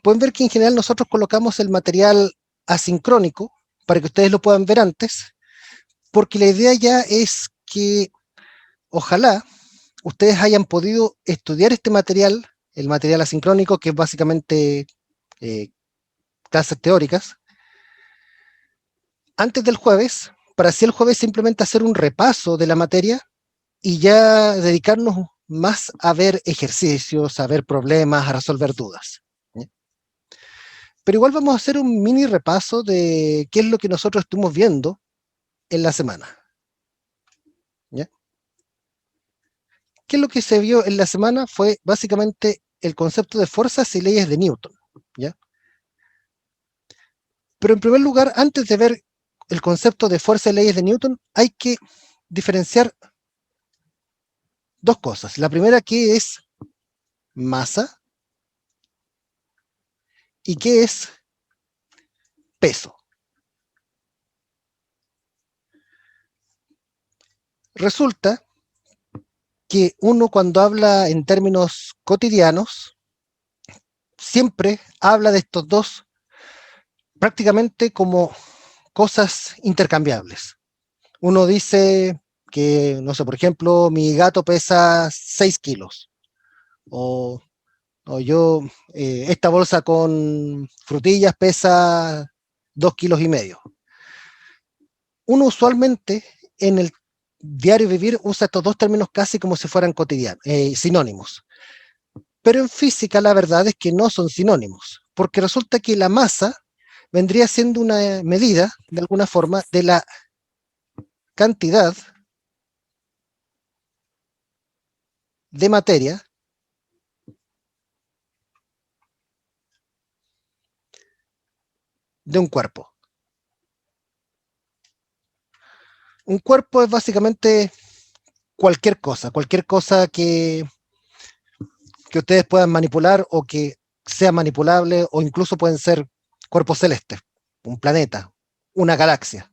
pueden ver que en general nosotros colocamos el material asincrónico para que ustedes lo puedan ver antes, porque la idea ya es que ojalá ustedes hayan podido estudiar este material, el material asincrónico, que es básicamente eh, clases teóricas, antes del jueves, para así el jueves simplemente hacer un repaso de la materia y ya dedicarnos más a ver ejercicios, a ver problemas, a resolver dudas. ¿Ya? Pero igual vamos a hacer un mini repaso de qué es lo que nosotros estuvimos viendo en la semana. ¿Ya? ¿Qué es lo que se vio en la semana? Fue básicamente el concepto de fuerzas y leyes de Newton. ¿Ya? Pero en primer lugar, antes de ver el concepto de fuerzas y leyes de Newton, hay que diferenciar dos cosas. La primera, que es masa, y qué es peso. Resulta que uno, cuando habla en términos cotidianos, siempre habla de estos dos prácticamente como cosas intercambiables. Uno dice que, no sé, por ejemplo, mi gato pesa 6 kilos, o, o yo, esta bolsa con frutillas pesa 2,5 kilos. Uno usualmente en el diario vivir usa estos dos términos casi como si fueran cotidianos, sinónimos. Pero en física la verdad es que no son sinónimos, porque resulta que la masa vendría siendo una medida, de alguna forma, de la cantidad de materia de un cuerpo. Un cuerpo es básicamente cualquier cosa que ustedes puedan manipular o que sea manipulable, o incluso pueden ser cuerpos celestes, un planeta, una galaxia.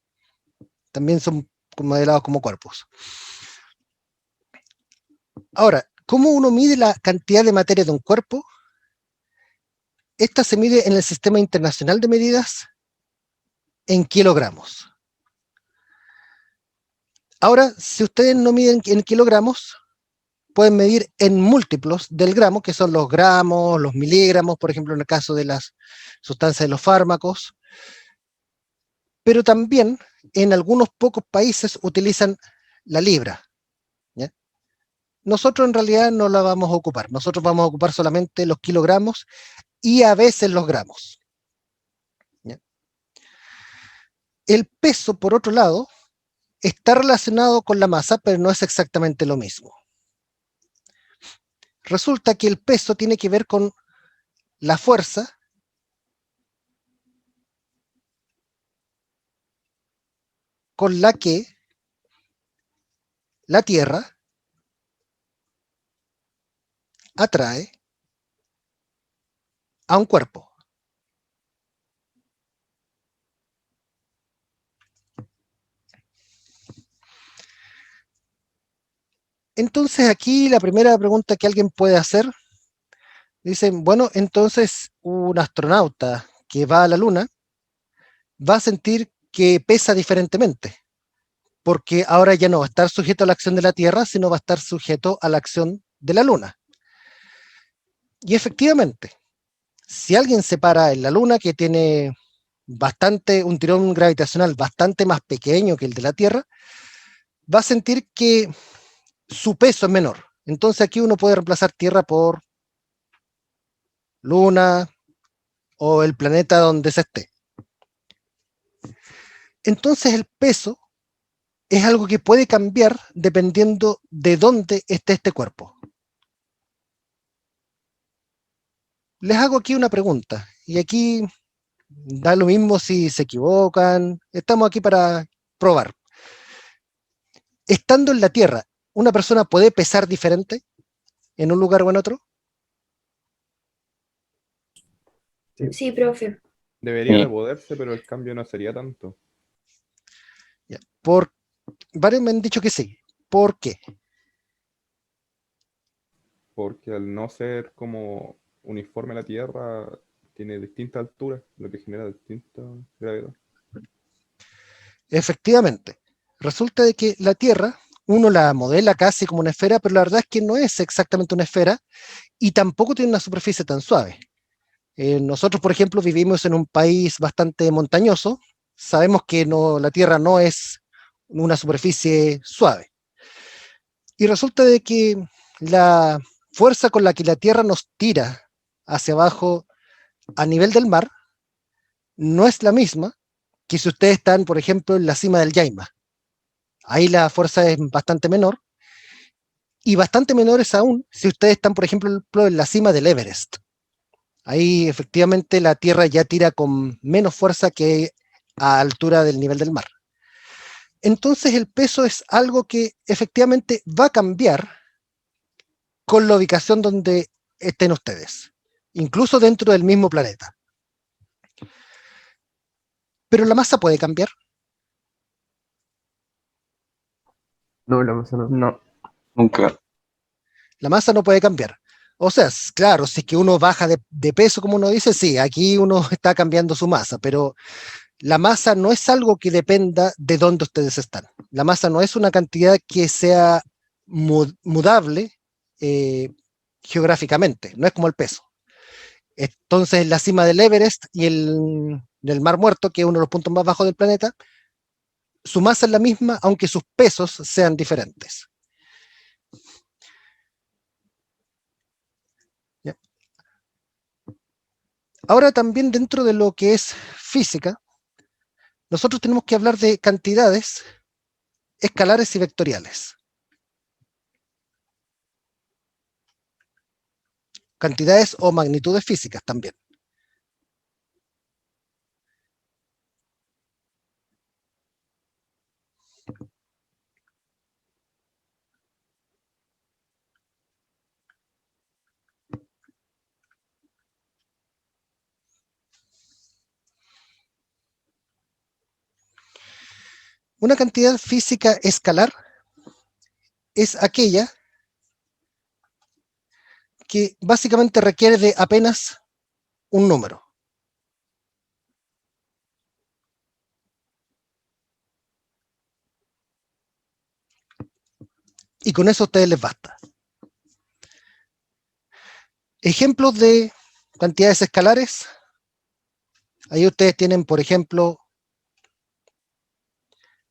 También son modelados como cuerpos. Ahora, ¿cómo uno mide la cantidad de materia de un cuerpo? Esta se mide en el Sistema Internacional de Medidas en kilogramos. Ahora, si ustedes no miden en kilogramos, pueden medir en múltiplos del gramo, que son los gramos, los miligramos, por ejemplo, en el caso de las sustancias de los fármacos, pero también en algunos pocos países utilizan la libra. ¿Ya? Nosotros en realidad no la vamos a ocupar, nosotros vamos a ocupar solamente los kilogramos y a veces los gramos. ¿Ya? El peso, por otro lado, está relacionado con la masa, pero no es exactamente lo mismo. Resulta que el peso tiene que ver con la fuerza con la que la Tierra atrae a un cuerpo. Entonces aquí la primera pregunta que alguien puede hacer, dicen, bueno, entonces un astronauta que va a la Luna va a sentir que pesa diferentemente, porque ahora ya no va a estar sujeto a la acción de la Tierra, sino va a estar sujeto a la acción de la Luna. Y efectivamente, si alguien se para en la Luna, que tiene un tirón gravitacional bastante más pequeño que el de la Tierra, va a sentir que su peso es menor. Entonces aquí uno puede reemplazar Tierra por Luna o el planeta donde se esté. Entonces el peso es algo que puede cambiar dependiendo de dónde esté este cuerpo. Les hago aquí una pregunta, y aquí da lo mismo si se equivocan, estamos aquí para probar. Estando en la Tierra, ¿una persona puede pesar diferente en un lugar o en otro? Sí, Sí, profe. debería de poderse, pero el cambio no sería tanto. Ya. Varios me han dicho que sí. ¿Por qué? Porque al no ser como uniforme la Tierra, tiene distinta altura, lo que genera distinta gravedad. Efectivamente, resulta de que la Tierra, uno la modela casi como una esfera, pero la verdad es que no es exactamente una esfera y tampoco tiene una superficie tan suave. Nosotros, por ejemplo, vivimos en un país bastante montañoso, sabemos que la Tierra no es una superficie suave. Y resulta de que la fuerza con la que la Tierra nos tira hacia abajo a nivel del mar no es la misma que si ustedes están, por ejemplo, en la cima del Yaima. Ahí la fuerza es bastante menor, y bastante menores aún si ustedes están, por ejemplo, en la cima del Everest. Ahí efectivamente la Tierra ya tira con menos fuerza que a altura del nivel del mar. Entonces el peso es algo que efectivamente va a cambiar con la ubicación donde estén ustedes, incluso dentro del mismo planeta. Pero la masa puede cambiar. No, la masa no. No, nunca. La masa no puede cambiar. O sea, claro, si es que uno baja de peso, como uno dice, sí, aquí uno está cambiando su masa, pero la masa no es algo que dependa de dónde ustedes están. La masa no es una cantidad que sea mudable geográficamente, no es como el peso. Entonces, la cima del Everest y del Mar Muerto, que es uno de los puntos más bajos del planeta, su masa es la misma, aunque sus pesos sean diferentes. ¿Ya? Ahora también dentro de lo que es física, nosotros tenemos que hablar de cantidades escalares y vectoriales. Cantidades o magnitudes físicas también. Una cantidad física escalar es aquella que básicamente requiere de apenas un número. Y con eso a ustedes les basta. Ejemplos de cantidades escalares. Ahí ustedes tienen, por ejemplo,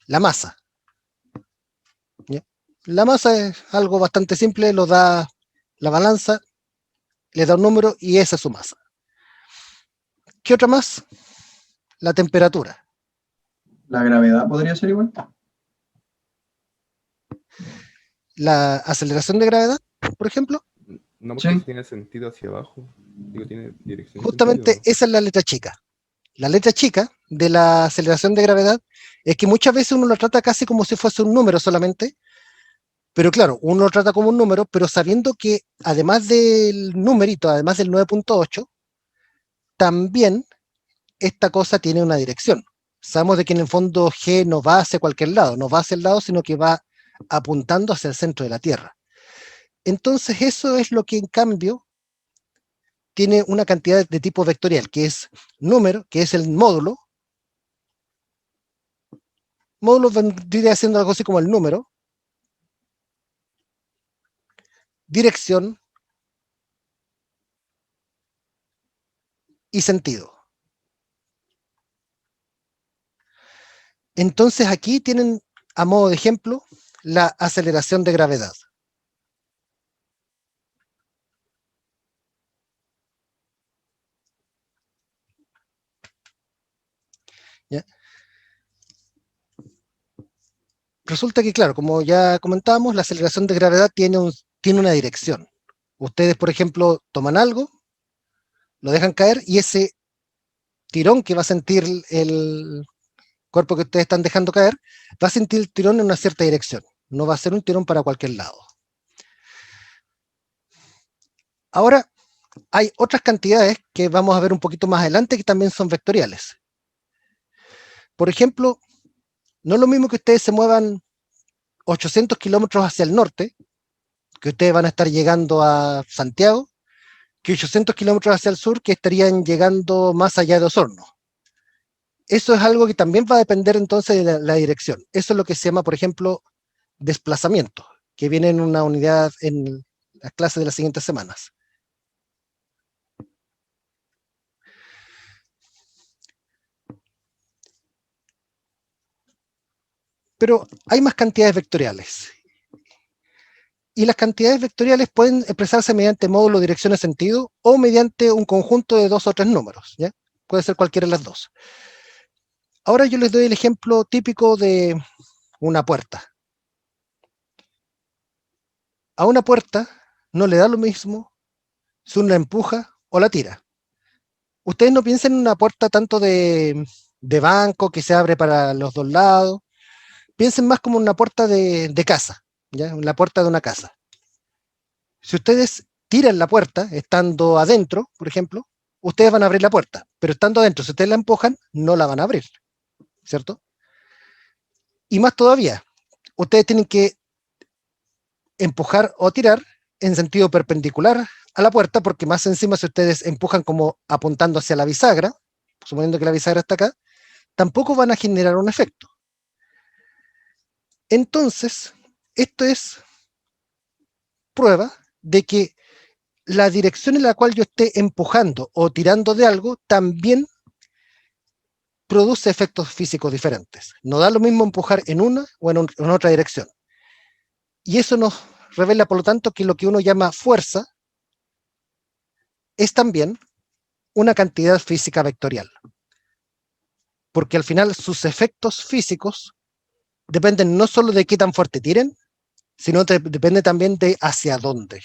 la masa. ¿Ya? La masa es algo bastante simple, lo da la balanza, le da un número y esa es su masa. ¿Qué otra más? La temperatura. La gravedad podría ser igual. La aceleración de gravedad, por ejemplo. No, porque Sí. si tiene sentido hacia abajo. Digo, tiene dirección y Justamente sentido, esa es la letra chica. La letra chica de la aceleración de gravedad es que muchas veces uno lo trata casi como si fuese un número solamente, pero claro, uno lo trata como un número, pero sabiendo que además del numerito, además del 9.8, también esta cosa tiene una dirección. Sabemos de que en el fondo G no va hacia cualquier lado, no va hacia el lado, sino que va apuntando hacia el centro de la Tierra. Entonces eso es lo que en cambio tiene una cantidad de tipo vectorial, que es número, que es el módulo. Módulo vendría siendo algo así como el número, dirección y sentido. Entonces aquí tienen a modo de ejemplo la aceleración de gravedad. ¿Ya? Resulta que, claro, como ya comentábamos, la aceleración de gravedad tiene una dirección. Ustedes, por ejemplo, toman algo, lo dejan caer y ese tirón que va a sentir el cuerpo que ustedes están dejando caer, va a sentir el tirón en una cierta dirección. No va a ser un tirón para cualquier lado. Ahora, hay otras cantidades que vamos a ver un poquito más adelante que también son vectoriales. Por ejemplo, no es lo mismo que ustedes se muevan 800 kilómetros hacia el norte, que ustedes van a estar llegando a Santiago, que 800 kilómetros hacia el sur que estarían llegando más allá de Osorno. Eso es algo que también va a depender entonces de la dirección. Eso es lo que se llama, por ejemplo, desplazamiento, que viene en una unidad en las clases de las siguientes semanas. Pero hay más cantidades vectoriales. Y las cantidades vectoriales pueden expresarse mediante módulo dirección-sentido o mediante un conjunto de 2 o 3 números, ¿ya? Puede ser cualquiera de las dos. Ahora yo les doy el ejemplo típico de una puerta. A una puerta no le da lo mismo si uno la empuja o la tira. Ustedes no piensen en una puerta tanto de banco que se abre para los dos lados. Piensen más como una puerta de casa, ¿ya? La puerta de una casa. Si ustedes tiran la puerta, estando adentro, por ejemplo, ustedes van a abrir la puerta, pero estando adentro, si ustedes la empujan, no la van a abrir, ¿cierto? Y más todavía, ustedes tienen que empujar o tirar en sentido perpendicular a la puerta, porque más encima si ustedes empujan como apuntando hacia la bisagra, suponiendo que la bisagra está acá, tampoco van a generar un efecto. Entonces, esto es prueba de que la dirección en la cual yo esté empujando o tirando de algo también produce efectos físicos diferentes. No da lo mismo empujar en una o en otra dirección. Y eso nos revela, por lo tanto, que lo que uno llama fuerza es también una cantidad física vectorial. Porque al final sus efectos físicos dependen no solo de qué tan fuerte tiren, sino depende también de hacia dónde.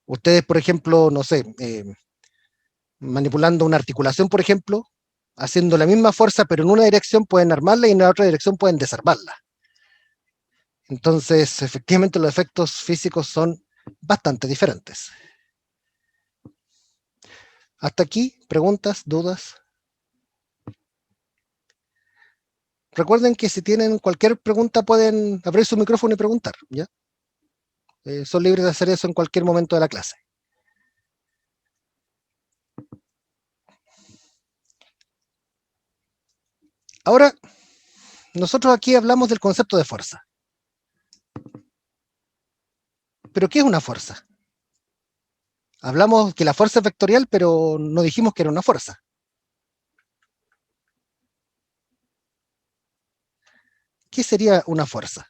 Ustedes, por ejemplo, no sé, manipulando una articulación, por ejemplo, haciendo la misma fuerza, pero en una dirección pueden armarla y en la otra dirección pueden desarmarla. Entonces, efectivamente, los efectos físicos son bastante diferentes. Hasta aquí, preguntas, dudas. Recuerden que si tienen cualquier pregunta pueden abrir su micrófono y preguntar, ¿ya? Son libres de hacer eso en cualquier momento de la clase. Ahora, nosotros aquí hablamos del concepto de fuerza. ¿Pero qué es una fuerza? Hablamos que la fuerza es vectorial, pero no dijimos que era una fuerza. ¿Qué sería una fuerza?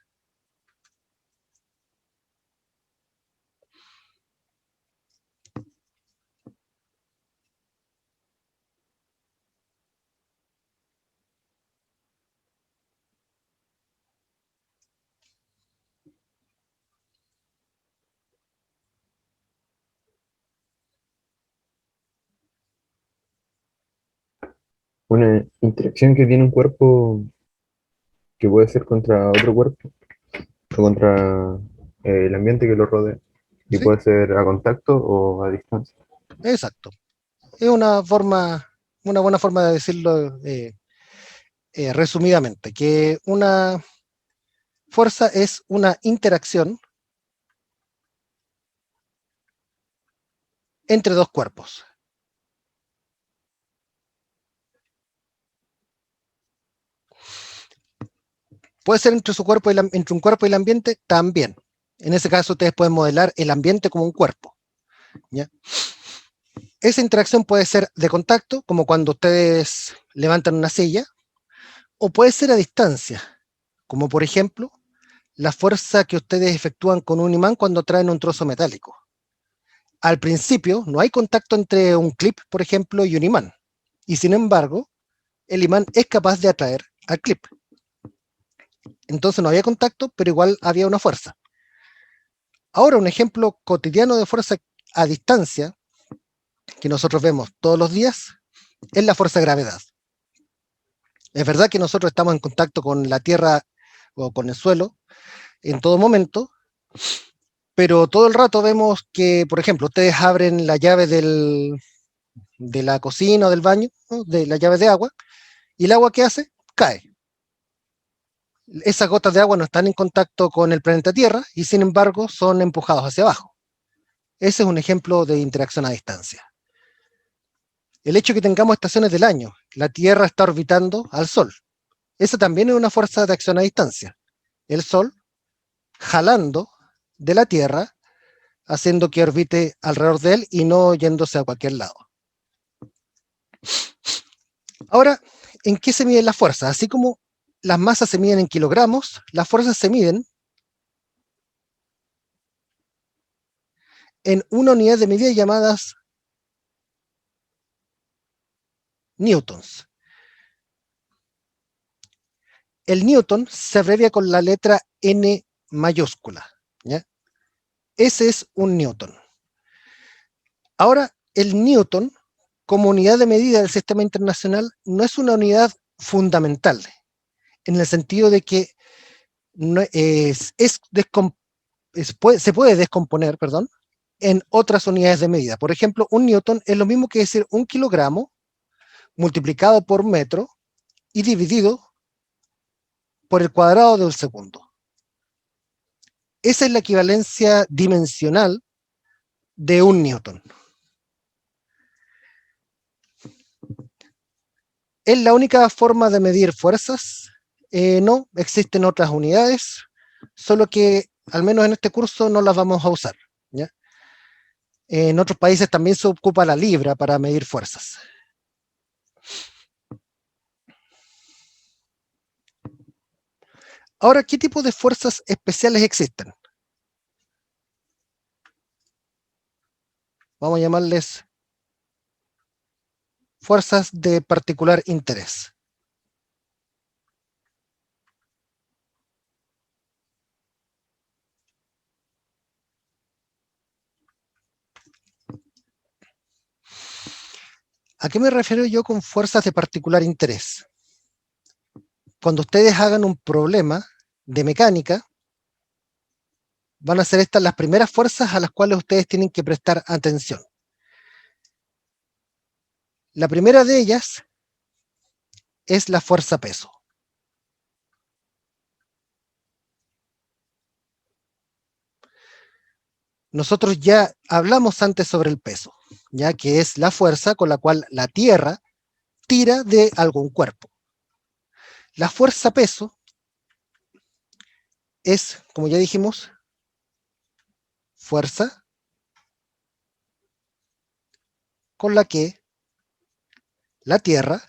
Una interacción que tiene un cuerpo que puede ser contra otro cuerpo o contra el ambiente que lo rodea. Y ¿Sí? puede ser a contacto o a distancia. Exacto. Es una buena forma de decirlo resumidamente, que una fuerza es una interacción entre dos cuerpos. Puede ser entre un cuerpo y el ambiente también. En ese caso ustedes pueden modelar el ambiente como un cuerpo, ¿ya? Esa interacción puede ser de contacto, como cuando ustedes levantan una silla, o puede ser a distancia, como por ejemplo la fuerza que ustedes efectúan con un imán cuando traen un trozo metálico. Al principio no hay contacto entre un clip, por ejemplo, y un imán, y sin embargo el imán es capaz de atraer al clip. Entonces no había contacto, pero igual había una fuerza. Ahora, un ejemplo cotidiano de fuerza a distancia que nosotros vemos todos los días es la fuerza de gravedad. Es verdad que nosotros estamos en contacto con la Tierra o con el suelo en todo momento, pero todo el rato vemos que, por ejemplo, ustedes abren la llave de la cocina o del baño, ¿no? De la llave de agua, y el agua que hace cae. Esas gotas de agua no están en contacto con el planeta Tierra y sin embargo son empujados hacia abajo. Ese es un ejemplo de interacción a distancia. El hecho de que tengamos estaciones del año, la Tierra está orbitando al Sol. Esa también es una fuerza de acción a distancia. El Sol jalando de la Tierra, haciendo que orbite alrededor de él y no yéndose a cualquier lado. Ahora, ¿en qué se miden las fuerzas? Así como las masas se miden en kilogramos, las fuerzas se miden en una unidad de medida llamadas newtons. El newton se abrevia con la letra N mayúscula, ¿ya? Ese es un newton. Ahora, el newton, como unidad de medida del sistema internacional, no es una unidad fundamental, en el sentido de que no se puede descomponer, perdón, en otras unidades de medida. Por ejemplo, un newton es lo mismo que decir un kilogramo multiplicado por metro y dividido por el cuadrado de un segundo. Esa es la equivalencia dimensional de un newton. ¿Es la única forma de medir fuerzas? No, existen otras unidades, solo que al menos en este curso no las vamos a usar, ¿ya? En otros países también se ocupa la libra para medir fuerzas. Ahora, ¿qué tipo de fuerzas especiales existen? Vamos a llamarles fuerzas de particular interés. ¿A qué me refiero yo con fuerzas de particular interés? Cuando ustedes hagan un problema de mecánica, van a ser estas las primeras fuerzas a las cuales ustedes tienen que prestar atención. La primera de ellas es la fuerza peso. Nosotros ya hablamos antes sobre el peso, ya que es la fuerza con la cual la Tierra tira de algún cuerpo. La fuerza peso es, como ya dijimos, fuerza con la que la Tierra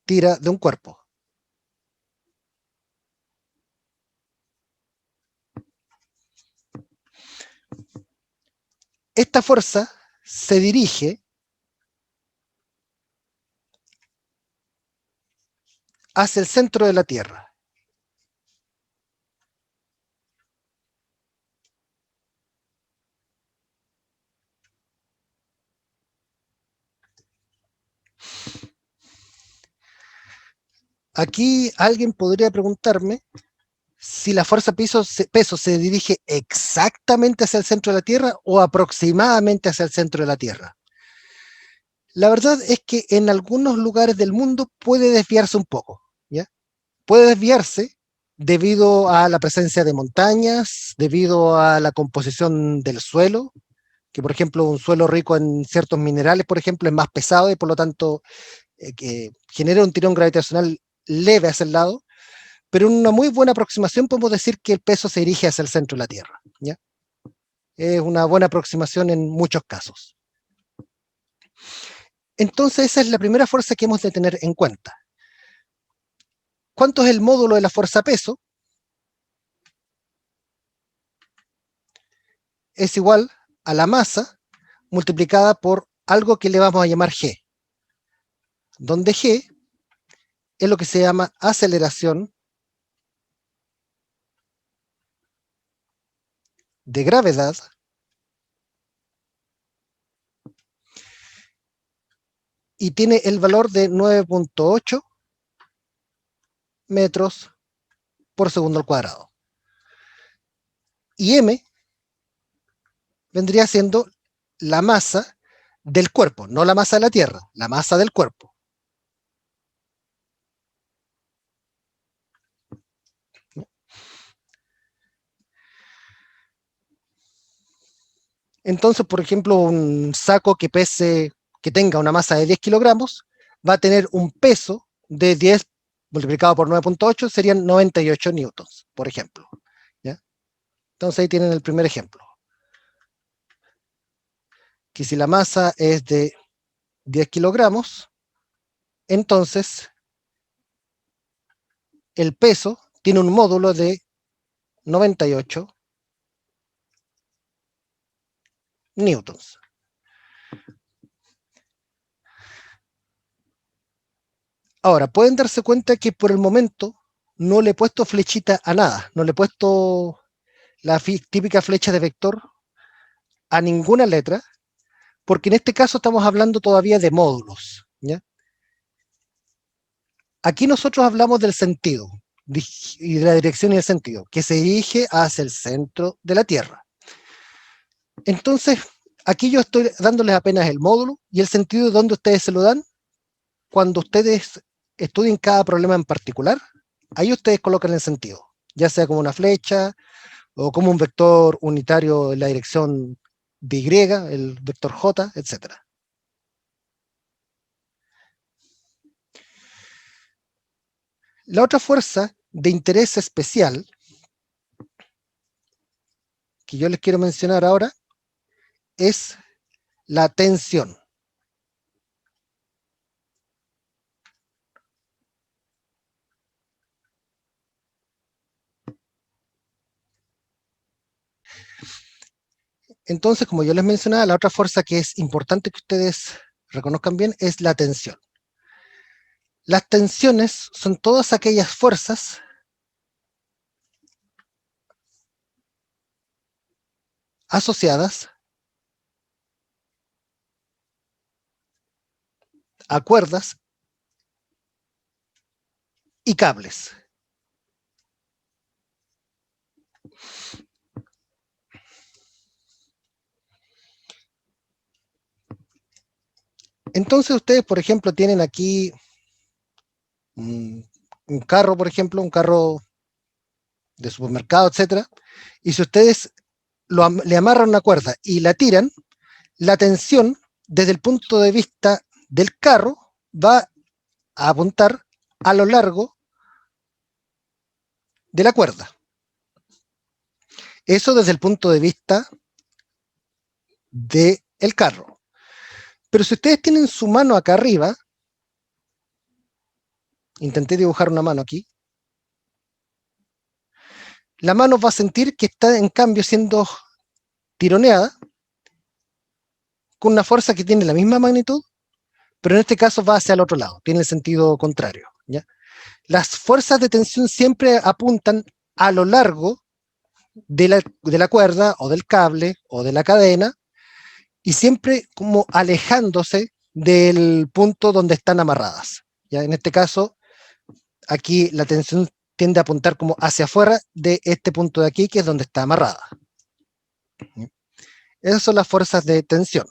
tira de un cuerpo. Esta fuerza se dirige hacia el centro de la Tierra. Aquí alguien podría preguntarme si la fuerza peso se dirige exactamente hacia el centro de la Tierra o aproximadamente hacia el centro de la Tierra. La verdad es que en algunos lugares del mundo puede desviarse un poco, ¿ya? Puede desviarse debido a la presencia de montañas, debido a la composición del suelo, que por ejemplo un suelo rico en ciertos minerales, por ejemplo, es más pesado y por lo tanto que genera un tirón gravitacional leve hacia el lado, pero en una muy buena aproximación podemos decir que el peso se dirige hacia el centro de la Tierra, ¿ya? Es una buena aproximación en muchos casos. Entonces esa es la primera fuerza que hemos de tener en cuenta. ¿Cuánto es el módulo de la fuerza peso? Es igual a la masa multiplicada por algo que le vamos a llamar g, donde g es lo que se llama aceleración de gravedad y tiene el valor de 9.8 metros por segundo al cuadrado. Y m vendría siendo la masa del cuerpo, no la masa de la Tierra, la masa del cuerpo. Entonces, por ejemplo, un saco que tenga una masa de 10 kilogramos, va a tener un peso de 10 multiplicado por 9.8, serían 98 newtons, por ejemplo. ¿Ya? Entonces ahí tienen el primer ejemplo. Que si la masa es de 10 kilogramos, entonces el peso tiene un módulo de 98 newtons. Ahora, pueden darse cuenta que por el momento no le he puesto flechita a nada, no le he puesto la típica flecha de vector a ninguna letra, porque en este caso estamos hablando todavía de módulos, ¿ya? Aquí nosotros hablamos del sentido y de la dirección y el sentido, que se dirige hacia el centro de la Tierra. Entonces, aquí yo estoy dándoles apenas el módulo y el sentido de dónde ustedes se lo dan. Cuando ustedes estudien cada problema en particular, ahí ustedes colocan el sentido, ya sea como una flecha o como un vector unitario en la dirección de Y, el vector J, etc. La otra fuerza de interés especial que yo les quiero mencionar ahora es la tensión. Entonces, como yo les mencionaba, la otra fuerza que es importante que ustedes reconozcan bien es la tensión. Las tensiones son todas aquellas fuerzas asociadas a cuerdas y cables. Entonces ustedes, por ejemplo, tienen aquí un carro, por ejemplo, un carro de supermercado, etcétera, y si ustedes le amarran una cuerda y la tiran, la tensión desde el punto de vista del carro va a apuntar a lo largo de la cuerda. Eso desde el punto de vista del carro. Pero si ustedes tienen su mano acá arriba, intenté dibujar una mano aquí, la mano va a sentir que está en cambio siendo tironeada con una fuerza que tiene la misma magnitud, pero en este caso va hacia el otro lado, tiene el sentido contrario, ¿ya? Las fuerzas de tensión siempre apuntan a lo largo de la cuerda o del cable o de la cadena y siempre como alejándose del punto donde están amarradas. ¿Ya? En este caso, aquí la tensión tiende a apuntar como hacia afuera de este punto de aquí, que es donde está amarrada. Esas son las fuerzas de tensión.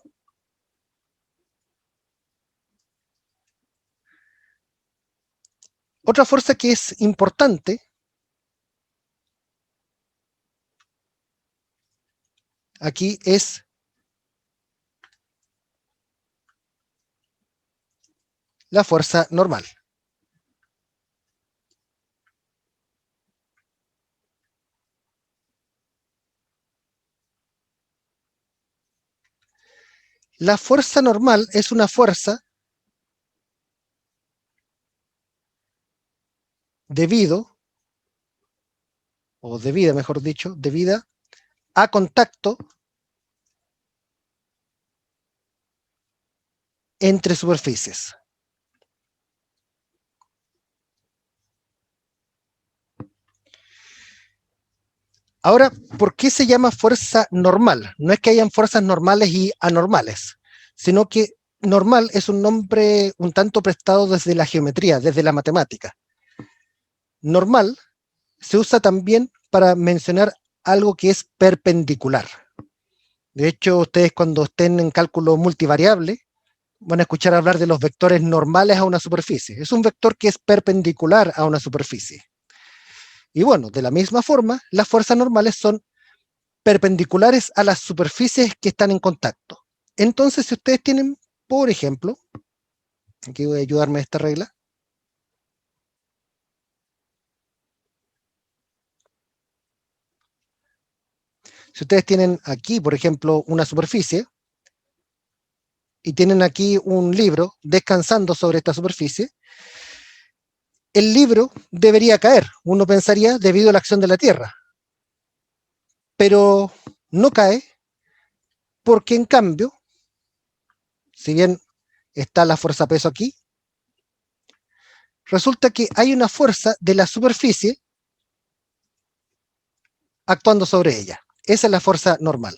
Otra fuerza que es importante aquí es la fuerza normal. La fuerza normal es una fuerza debida a contacto entre superficies. Ahora, ¿por qué se llama fuerza normal? No es que hayan fuerzas normales y anormales, sino que normal es un nombre un tanto prestado desde la geometría, desde la matemática. Normal se usa también para mencionar algo que es perpendicular. De hecho, ustedes cuando estén en cálculo multivariable van a escuchar hablar de los vectores normales a una superficie. Es un vector que es perpendicular a una superficie. Y bueno, de la misma forma, las fuerzas normales son perpendiculares a las superficies que están en contacto. Entonces, si ustedes tienen, por ejemplo, aquí voy a ayudarme a esta regla. Si ustedes tienen aquí, por ejemplo, una superficie y tienen aquí un libro descansando sobre esta superficie, el libro debería caer, uno pensaría, debido a la acción de la Tierra. Pero no cae porque, en cambio, si bien está la fuerza peso aquí, resulta que hay una fuerza de la superficie actuando sobre ella. Esa es la fuerza normal.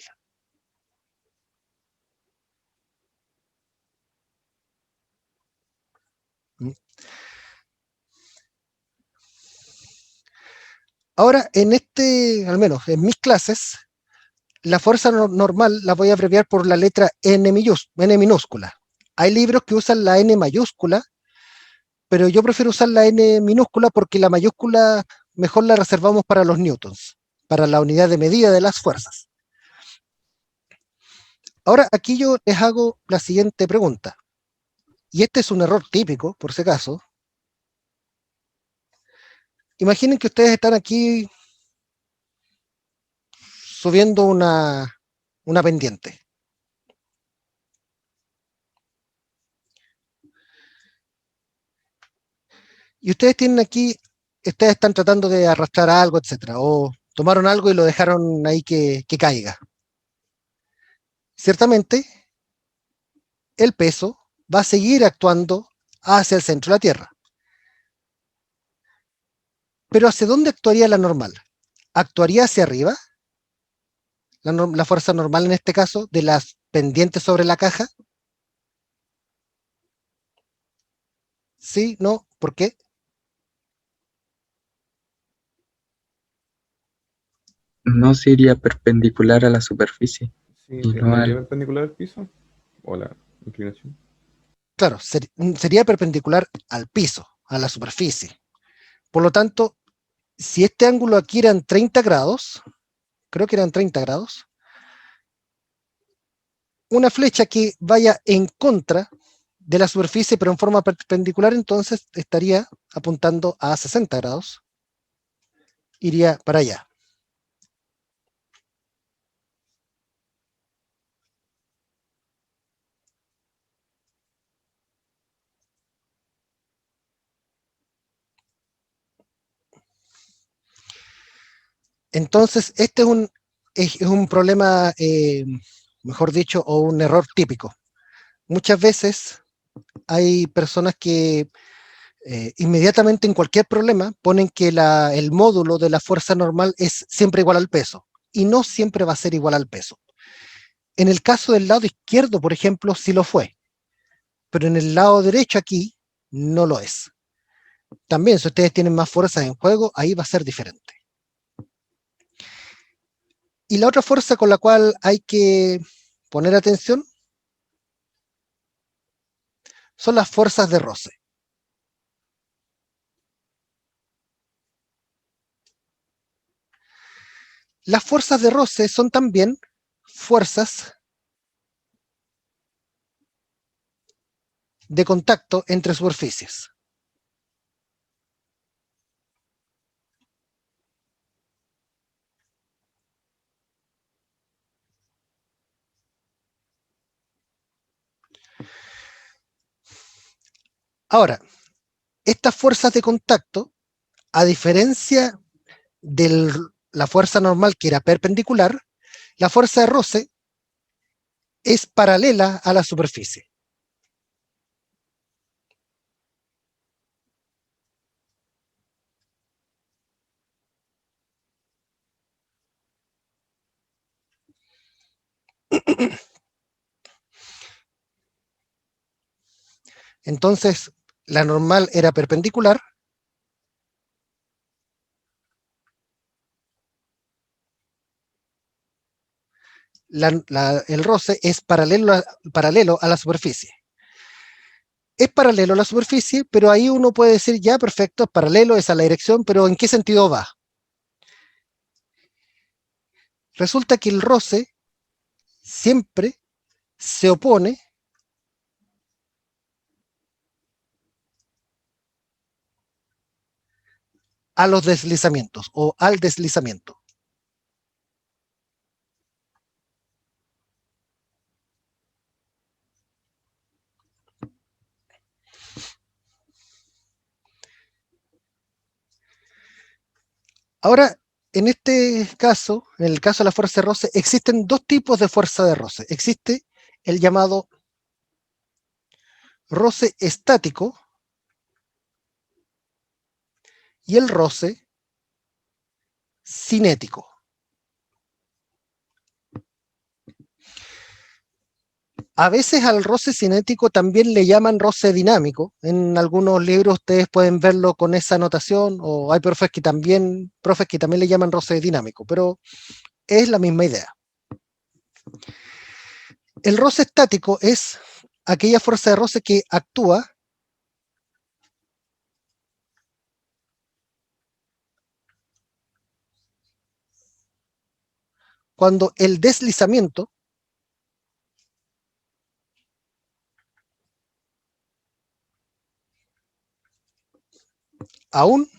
Ahora, al menos en mis clases, la fuerza normal la voy a abreviar por la letra N minúscula. Hay libros que usan la N mayúscula, pero yo prefiero usar la N minúscula porque la mayúscula mejor la reservamos para los newtons, para la unidad de medida de las fuerzas. Ahora, aquí yo les hago la siguiente pregunta, y este es un error típico, por si acaso. Imaginen que ustedes están aquí subiendo una pendiente. Y ustedes tienen aquí, ustedes están tratando de arrastrar algo, etcétera, o tomaron algo y lo dejaron ahí que caiga. Ciertamente, el peso va a seguir actuando hacia el centro de la Tierra. Pero ¿hacia dónde actuaría la normal? ¿Actuaría hacia arriba? La fuerza normal en este caso, de las pendientes sobre la caja. ¿Sí? ¿No? ¿Por qué? No se iría perpendicular a la superficie. Sí, Y no ¿no iría al... perpendicular al piso? ¿O la inclinación? Claro, sería perpendicular al piso, a la superficie. Por lo tanto, si este ángulo aquí eran 30 grados, creo que eran 30 grados, una flecha que vaya en contra de la superficie pero en forma perpendicular, entonces estaría apuntando a 60 grados, iría para allá. Entonces, este es un problema, mejor dicho, o un error típico. Muchas veces hay personas que inmediatamente en cualquier problema ponen que el módulo de la fuerza normal es siempre igual al peso, y no siempre va a ser igual al peso. En el caso del lado izquierdo, por ejemplo, sí lo fue, pero en el lado derecho aquí no lo es. También, si ustedes tienen más fuerzas en juego, ahí va a ser diferente. Y la otra fuerza con la cual hay que poner atención son las fuerzas de roce. Las fuerzas de roce son también fuerzas de contacto entre superficies. Ahora, estas fuerzas de contacto, a diferencia de la fuerza normal que era perpendicular, la fuerza de roce es paralela a la superficie. Entonces, la normal era perpendicular, el roce es paralelo a la superficie. Es paralelo a la superficie, pero ahí uno puede decir, ya, perfecto, es paralelo, es a la dirección, pero ¿en qué sentido va? resulta que el roce siempre se opone a los deslizamientos o al deslizamiento. Ahora, en este caso, en el caso de la fuerza de roce, existen dos tipos de fuerza de roce. Existe el llamado roce estático y el roce cinético. A veces al roce cinético también le llaman roce dinámico. En algunos libros ustedes pueden verlo con esa notación, o hay profes que también le llaman roce dinámico, pero es la misma idea. El roce estático es aquella fuerza de roce que actúa cuando el deslizamiento aún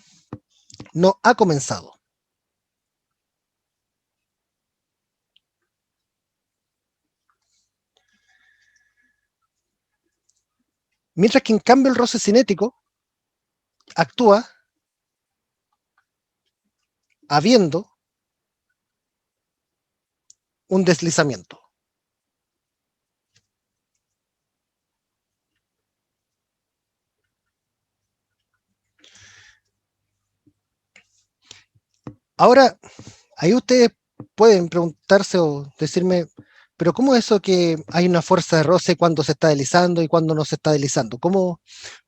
no ha comenzado. Mientras que en cambio el roce cinético actúa habiendo un deslizamiento. Ahora, ahí ustedes pueden preguntarse o decirme, pero ¿cómo es eso que hay una fuerza de roce cuando se está deslizando y cuando no se está deslizando? ¿Cómo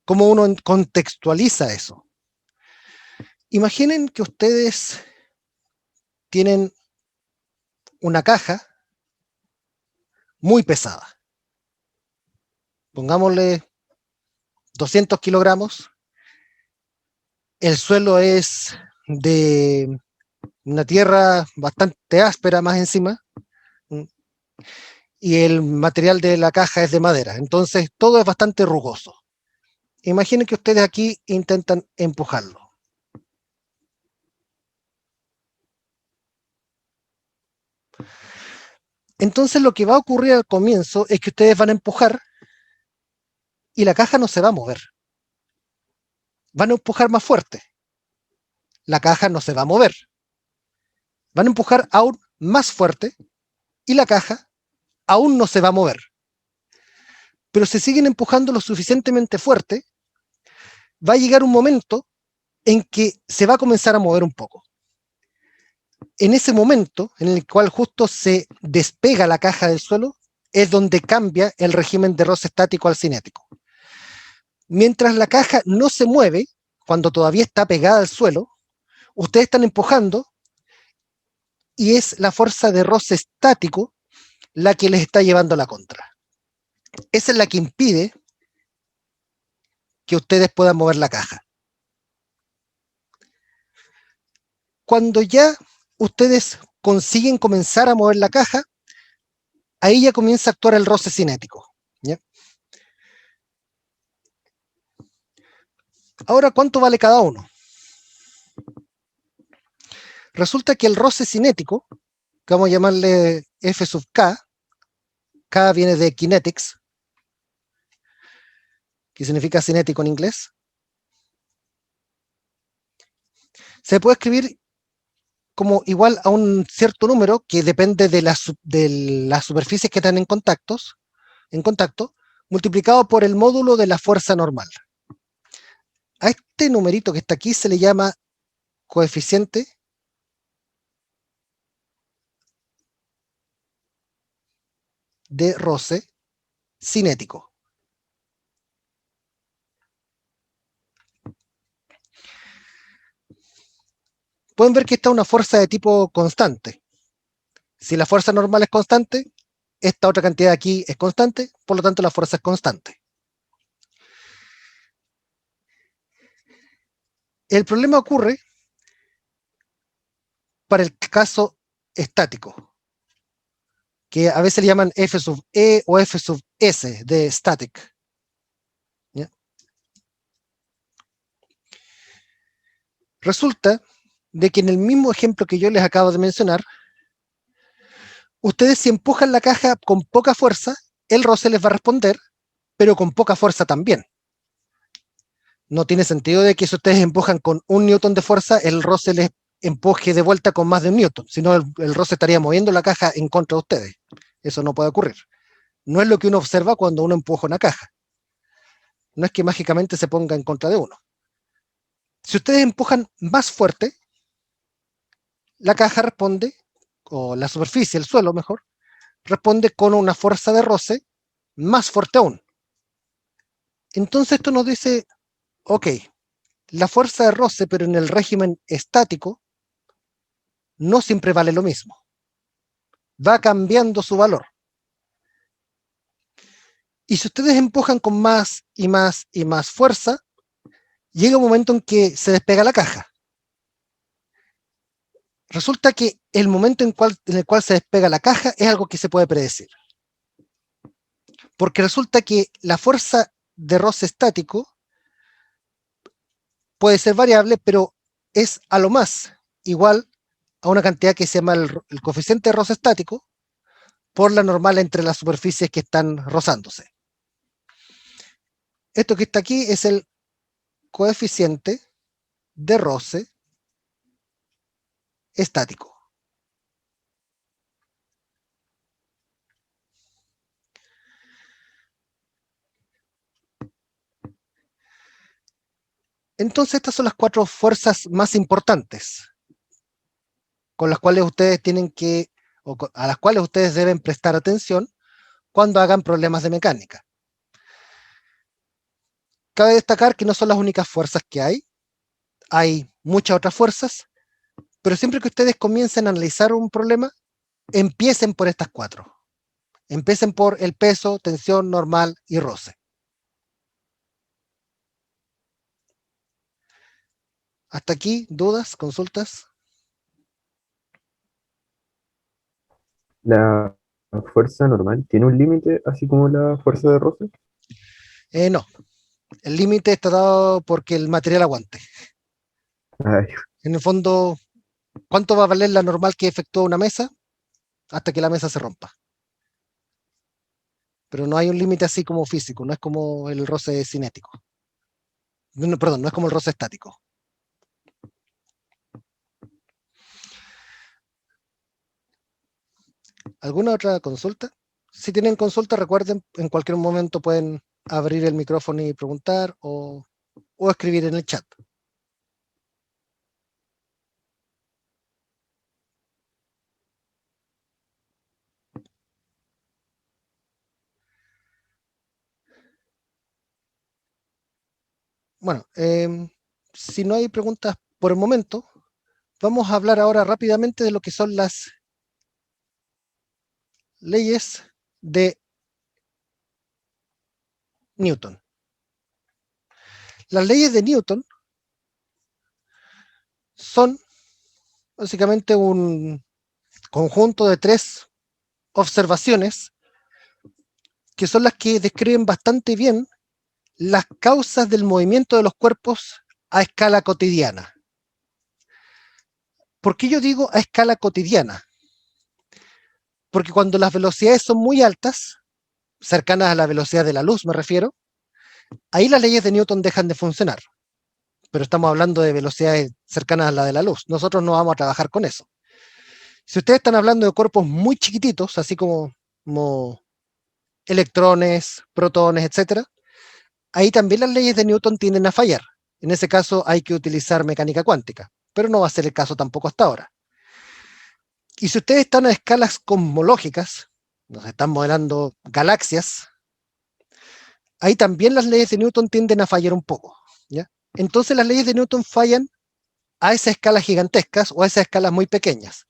uno contextualiza eso? Imaginen que ustedes tienen una caja muy pesada. Pongámosle 200 kilogramos. El suelo es de una tierra bastante áspera más encima, y el material de la caja es de madera. Entonces todo es bastante rugoso. Imaginen que ustedes aquí intentan empujarlo. Entonces lo que va a ocurrir al comienzo es que ustedes van a empujar y la caja no se va a mover. Van a empujar más fuerte. La caja no se va a mover. Van a empujar aún más fuerte y la caja aún no se va a mover. Pero si siguen empujando lo suficientemente fuerte, va a llegar un momento en que se va a comenzar a mover un poco. En ese momento, en el cual justo se despega la caja del suelo, es donde cambia el régimen de roce estático al cinético. Mientras la caja no se mueve, cuando todavía está pegada al suelo, ustedes están empujando y es la fuerza de roce estático la que les está llevando a la contra. Esa es la que impide que ustedes puedan mover la caja. Cuando ya ustedes consiguen comenzar a mover la caja, ahí ya comienza a actuar el roce cinético, ¿ya? Ahora, ¿cuánto vale cada uno? Resulta que el roce cinético, que vamos a llamarle F sub K, K viene de kinetics, que significa cinético en inglés, se puede escribir como igual a un cierto número que depende de las superficies que están en contacto, multiplicado por el módulo de la fuerza normal. A este numerito que está aquí se le llama coeficiente de roce cinético. Pueden ver que esta es una fuerza de tipo constante. Si la fuerza normal es constante, esta otra cantidad aquí es constante, por lo tanto la fuerza es constante. El problema ocurre para el caso estático, que a veces le llaman F sub E o F sub S de static. ¿Ya? Resulta de que en el mismo ejemplo que yo les acabo de mencionar, ustedes si empujan la caja con poca fuerza, el roce les va a responder, pero con poca fuerza también. No tiene sentido de que si ustedes empujan con 1 newton de fuerza, el roce les empuje de vuelta con más de 1 newton, sino el roce estaría moviendo la caja en contra de ustedes. Eso no puede ocurrir. No es lo que uno observa cuando uno empuja una caja. No es que mágicamente se ponga en contra de uno. Si ustedes empujan más fuerte, la caja responde, o la superficie, el suelo mejor, responde con una fuerza de roce más fuerte aún. Entonces esto nos dice, ok, la fuerza de roce, pero en el régimen estático, no siempre vale lo mismo. Va cambiando su valor. Y si ustedes empujan con más y más y más fuerza, llega un momento en que se despega la caja. Resulta que el momento en el cual se despega la caja es algo que se puede predecir. Porque resulta que la fuerza de roce estático puede ser variable, pero es a lo más igual a una cantidad que se llama el coeficiente de roce estático por la normal entre las superficies que están rozándose. Esto que está aquí es el coeficiente de roce estático. Entonces estas son las 4 fuerzas más importantes con las cuales ustedes tienen que, a las cuales ustedes deben prestar atención cuando hagan problemas de mecánica. Cabe destacar que no son las únicas fuerzas que hay muchas otras fuerzas, pero siempre que ustedes comiencen a analizar un problema, empiecen por estas 4. Empiecen por el peso, tensión, normal y roce. Hasta aquí, ¿dudas, consultas? La fuerza normal tiene un límite, así como la fuerza de roce. No, el límite está dado porque el material aguante. Ay, En el fondo, ¿cuánto va a valer la normal que efectúa una mesa? Hasta que la mesa se rompa. Pero no hay un límite así como físico, no es como el roce cinético. No, perdón, no es como el roce estático. ¿Alguna otra consulta? Si tienen consulta, recuerden, en cualquier momento pueden abrir el micrófono y preguntar o escribir en el chat. Bueno, si no hay preguntas por el momento, vamos a hablar ahora rápidamente de lo que son las leyes de Newton. Las leyes de Newton son básicamente un conjunto de 3 observaciones que son las que describen bastante bien las causas del movimiento de los cuerpos a escala cotidiana. ¿Por qué yo digo a escala cotidiana? Porque cuando las velocidades son muy altas, cercanas a la velocidad de la luz me refiero, ahí las leyes de Newton dejan de funcionar. Pero estamos hablando de velocidades cercanas a la de la luz. Nosotros no vamos a trabajar con eso. Si ustedes están hablando de cuerpos muy chiquititos, así como electrones, protones, etc., ahí también las leyes de Newton tienden a fallar. En ese caso hay que utilizar mecánica cuántica, pero no va a ser el caso tampoco hasta ahora. Y si ustedes están a escalas cosmológicas, nos están modelando galaxias, ahí también las leyes de Newton tienden a fallar un poco, ¿ya? Entonces las leyes de Newton fallan a esas escalas gigantescas o a esas escalas muy pequeñas,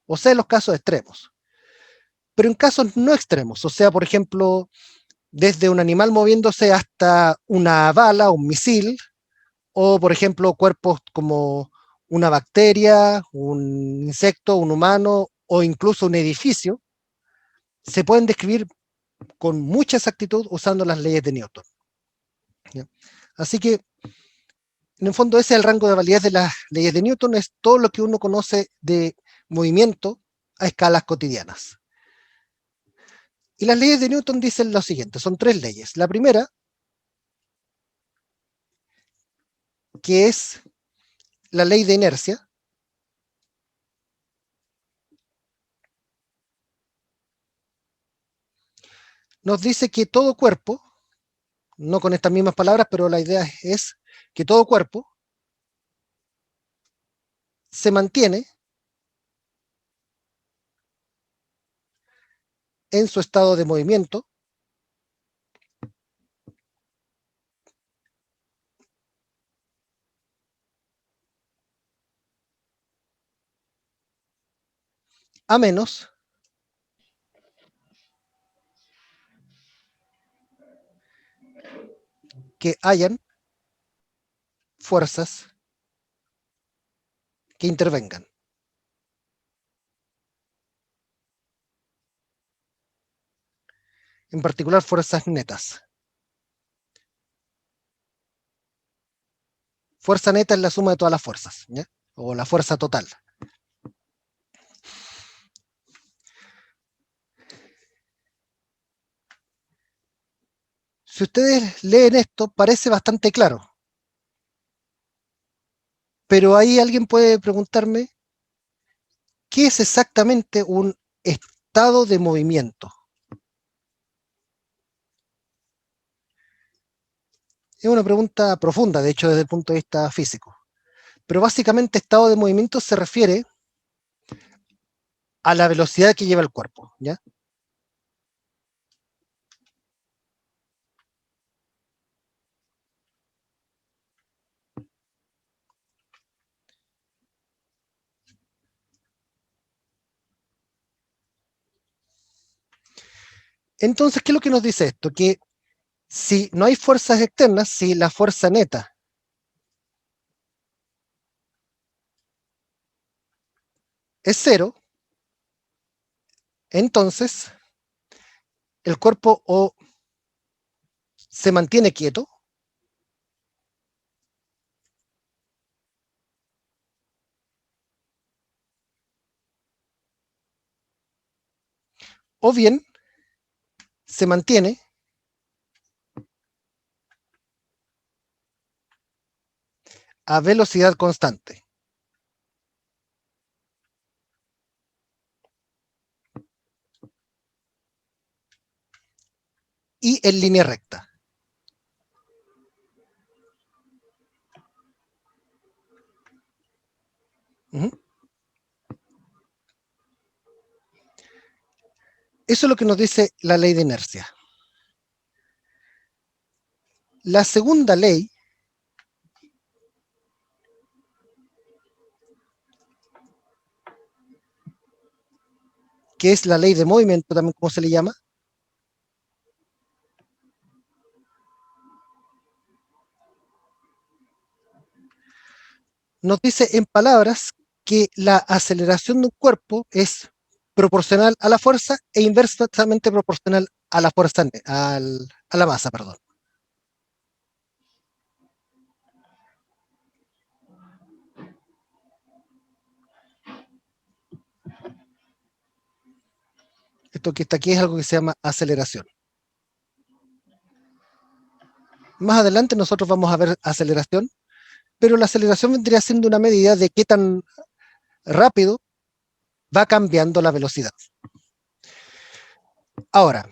o sea, en los casos extremos. Pero en casos no extremos, o sea, por ejemplo, desde un animal moviéndose hasta una bala, un misil, o por ejemplo, cuerpos como una bacteria, un insecto, un humano o incluso un edificio se pueden describir con mucha exactitud usando las leyes de Newton. ¿Ya? Así que, en el fondo, ese es el rango de validez de las leyes de Newton, es todo lo que uno conoce de movimiento a escalas cotidianas. Y las leyes de Newton dicen lo siguiente, son 3 leyes. La primera, que es la ley de inercia, nos dice que todo cuerpo, no con estas mismas palabras, pero la idea es que todo cuerpo se mantiene en su estado de movimiento a menos que hayan fuerzas que intervengan. En particular, fuerzas netas. Fuerza neta es la suma de todas las fuerzas, ¿ya? O la fuerza total. Si ustedes leen esto, parece bastante claro. Pero ahí alguien puede preguntarme, ¿qué es exactamente un estado de movimiento? Es una pregunta profunda, de hecho, desde el punto de vista físico. Pero básicamente estado de movimiento se refiere a la velocidad que lleva el cuerpo, ¿ya? Entonces, ¿qué es lo que nos dice esto? Que si no hay fuerzas externas, si la fuerza neta es 0, entonces el cuerpo o se mantiene quieto, o bien se mantiene a velocidad constante. Y en línea recta. Ujú. Eso es lo que nos dice la ley de inercia. La segunda ley, que es la ley de movimiento, también como se le llama, nos dice en palabras que la aceleración de un cuerpo es proporcional a la fuerza e inversamente proporcional a la fuerza, a la masa, perdón. Esto que está aquí es algo que se llama aceleración. Más adelante nosotros vamos a ver aceleración, pero la aceleración vendría siendo una medida de qué tan rápido va cambiando la velocidad. Ahora,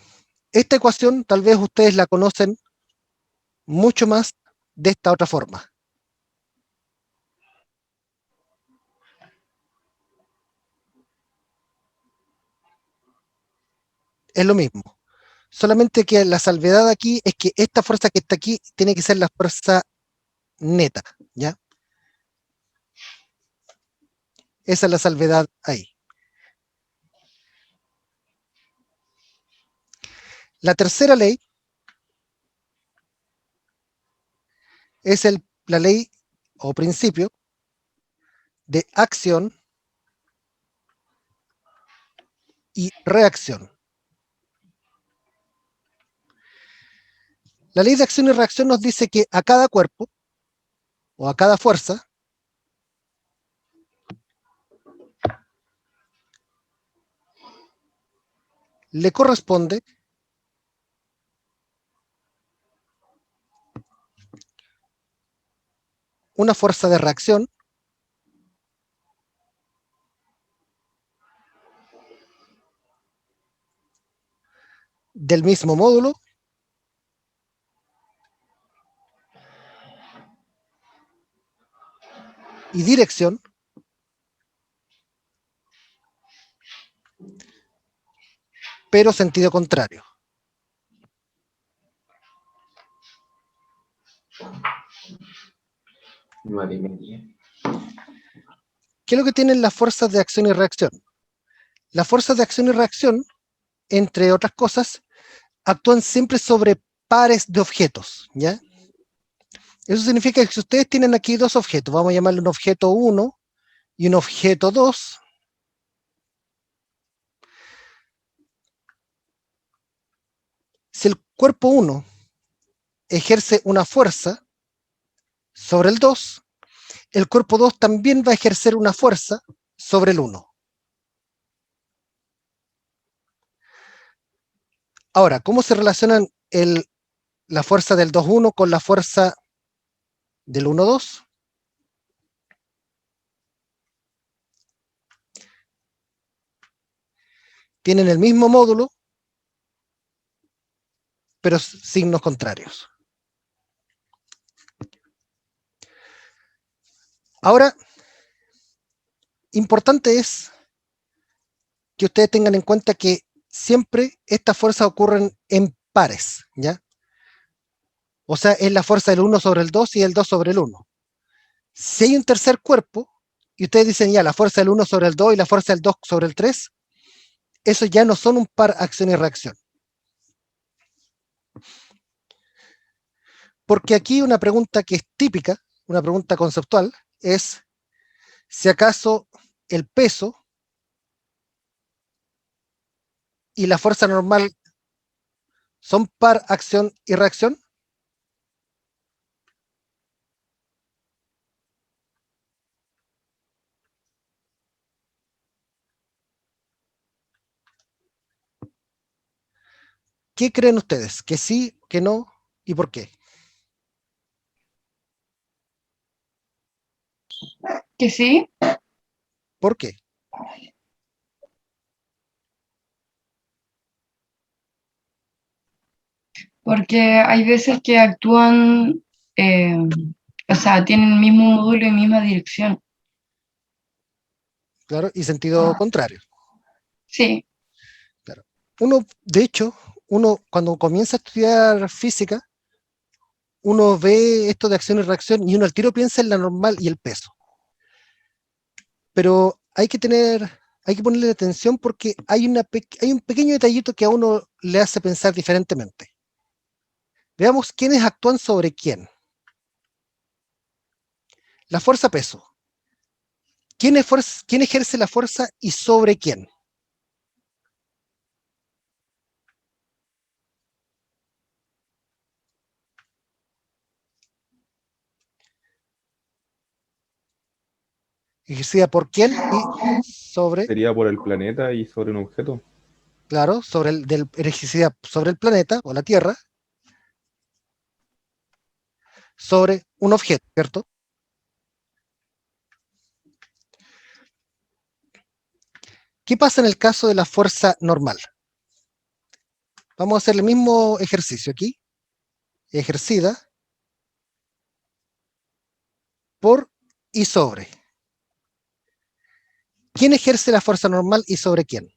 esta ecuación tal vez ustedes la conocen mucho más de esta otra forma. Es lo mismo. Solamente que la salvedad aquí es que esta fuerza que está aquí tiene que ser la fuerza neta, ¿ya? Esa es la salvedad ahí. La tercera ley es la ley o principio de acción y reacción. La ley de acción y reacción nos dice que a cada cuerpo o a cada fuerza le corresponde una fuerza de reacción del mismo módulo y dirección pero sentido contrario. ¿Qué es lo que tienen las fuerzas de acción y reacción? Las fuerzas de acción y reacción, entre otras cosas, actúan siempre sobre pares de objetos, ¿ya? Eso significa que si ustedes tienen aquí dos objetos, vamos a llamarle un objeto 1 y un objeto 2, si el cuerpo 1 ejerce una fuerza sobre el 2, el cuerpo 2 también va a ejercer una fuerza sobre el 1. Ahora, ¿cómo se relacionan la fuerza del 2-1 con la fuerza del 1-2? Tienen el mismo módulo, pero signos contrarios. Ahora, importante es que ustedes tengan en cuenta que siempre estas fuerzas ocurren en pares, ¿ya? O sea, es la fuerza del 1 sobre el 2 y el 2 sobre el 1. Si hay un tercer cuerpo, y ustedes dicen ya la fuerza del 1 sobre el 2 y la fuerza del 2 sobre el 3, eso ya no son un par acción y reacción. Porque aquí una pregunta que es típica, una pregunta conceptual, es si acaso el peso y la fuerza normal son par acción y reacción. ¿Qué creen ustedes? ¿Que sí, que no y por qué? Que sí, ¿Por qué? porque hay veces que actúan, eh, o sea, tienen el mismo módulo y misma dirección. Claro, y sentido contrario. Sí, Claro. Uno, de hecho, cuando comienza a estudiar física, uno ve esto de acción y reacción y uno al tiro piensa en la normal y el peso. Pero hay que ponerle atención porque hay un pequeño detallito que a uno le hace pensar diferentemente. Veamos quiénes actúan sobre quién. La fuerza peso. ¿Quién ejerce la fuerza y sobre quién? Ejercida por quién y sobre, Sería por el planeta y sobre un objeto. claro, ejercida sobre el planeta o la Tierra, sobre un objeto, ¿cierto? ¿Qué pasa en el caso de la fuerza normal? Vamos a hacer el mismo ejercicio aquí. Ejercida por y sobre. ¿Quién ejerce la fuerza normal y sobre quién?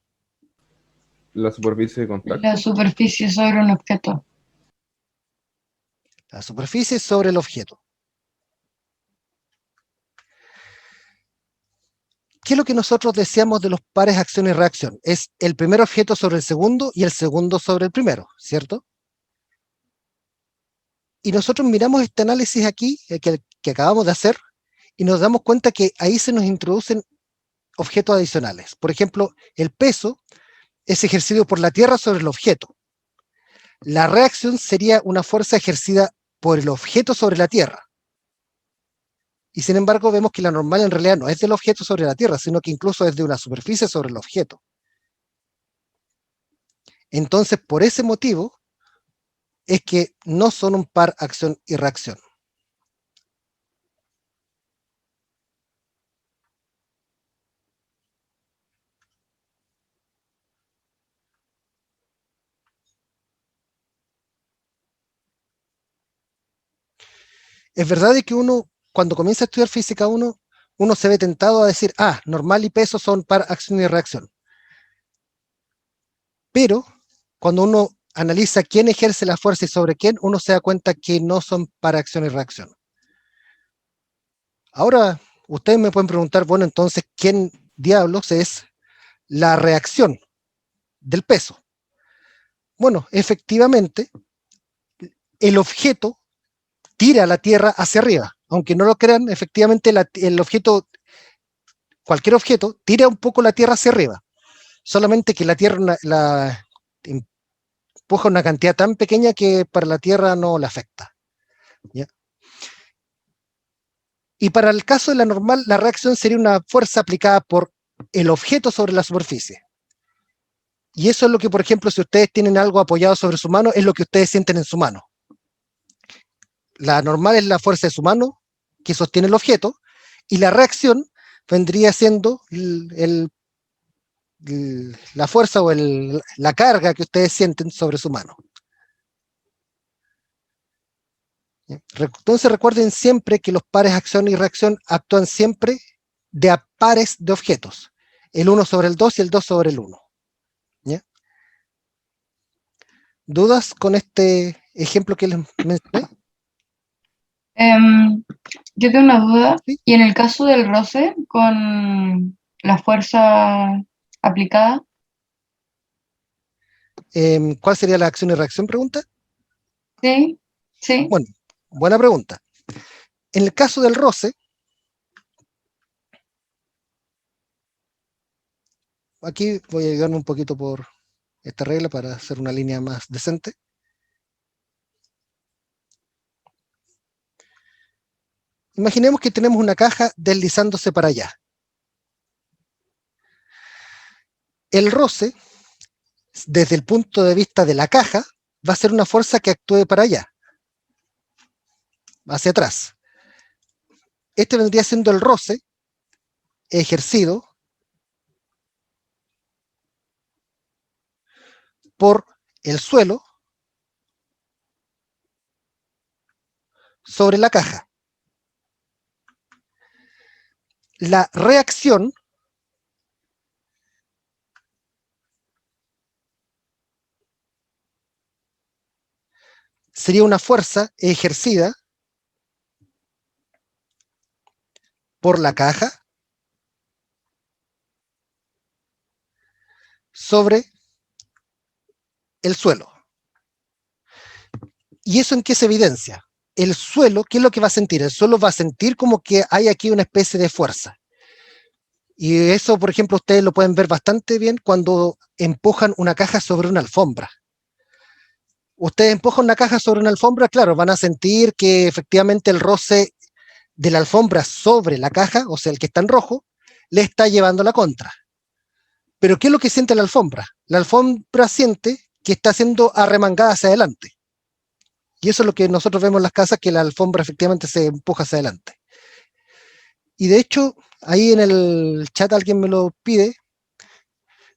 La superficie de contacto. la superficie sobre un objeto. La superficie sobre el objeto. ¿Qué es lo que nosotros deseamos de los pares acción y reacción? Es el primer objeto sobre el segundo y el segundo sobre el primero, ¿cierto? Y nosotros miramos este análisis aquí, que acabamos de hacer, y nos damos cuenta que ahí se nos introducen objetos adicionales. Por ejemplo, el peso es ejercido por la Tierra sobre el objeto. La reacción sería una fuerza ejercida por el objeto sobre la Tierra. Y sin embargo vemos que la normal en realidad no es del objeto sobre la Tierra, sino que incluso es de una superficie sobre el objeto. Entonces, por ese motivo, es que no son un par acción y reacción. Es verdad de que uno, cuando comienza a estudiar física 1, uno se ve tentado a decir, normal y peso son par acción y reacción. Pero cuando uno analiza quién ejerce la fuerza y sobre quién, uno se da cuenta que no son par acción y reacción. Ahora, ustedes me pueden preguntar, bueno, entonces, ¿quién diablos es la reacción del peso? Bueno, efectivamente, el objeto tira la Tierra hacia arriba. Aunque no lo crean, efectivamente el objeto, cualquier objeto, tira un poco la Tierra hacia arriba. Solamente que la Tierra la empuja una cantidad tan pequeña que para la Tierra no la afecta. ¿Ya? Y para el caso de la normal, la reacción sería una fuerza aplicada por el objeto sobre la superficie. Y eso es lo que, por ejemplo, si ustedes tienen algo apoyado sobre su mano, es lo que ustedes sienten en su mano. La normal es la fuerza de su mano que sostiene el objeto, y la reacción vendría siendo la fuerza o la carga que ustedes sienten sobre su mano. Entonces recuerden siempre que los pares acción y reacción actúan siempre de a pares de objetos, el 1 sobre el 2 y el 2 sobre el 1. ¿Ya? ¿Dudas con este ejemplo que les mencioné? Yo tengo una duda, ¿Sí? y en el caso del roce con la fuerza aplicada, ¿Cuál sería la acción y reacción? Pregunta. sí, sí, Bueno, buena pregunta. En el caso del roce, aquí voy a ayudarme un poquito por esta regla para hacer una línea más decente. Imaginemos que tenemos una caja deslizándose para allá. El roce, desde el punto de vista de la caja, va a ser una fuerza que actúe para allá, hacia atrás. Este vendría siendo el roce ejercido por el suelo sobre la caja. La reacción sería una fuerza ejercida por la caja sobre el suelo. ¿Y eso en qué se evidencia? El suelo, ¿qué es lo que va a sentir? El suelo va a sentir como que hay aquí una especie de fuerza. Y eso, por ejemplo, ustedes lo pueden ver bastante bien cuando empujan una caja sobre una alfombra. Ustedes empujan una caja sobre una alfombra, claro, van a sentir que efectivamente el roce de la alfombra sobre la caja, o sea, el que está en rojo, le está llevando la contra. Pero ¿qué es lo que siente la alfombra? La alfombra siente que está siendo arremangada hacia adelante. Y eso es lo que nosotros vemos en las casas, que la alfombra efectivamente se empuja hacia adelante. Y de hecho, ahí en el chat alguien me lo pide,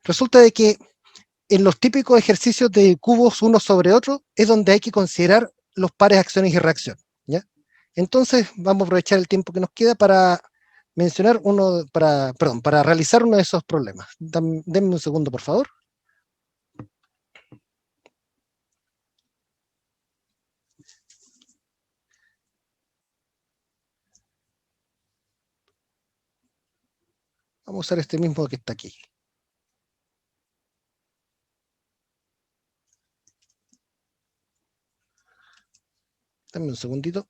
resulta de que en los típicos ejercicios de cubos uno sobre otro es donde hay que considerar los pares acciones y reacción. ¿Ya? Entonces vamos a aprovechar el tiempo que nos queda para mencionar para realizar uno de esos problemas. Denme un segundo, por favor. Vamos a usar este mismo que está aquí. Dame un segundito.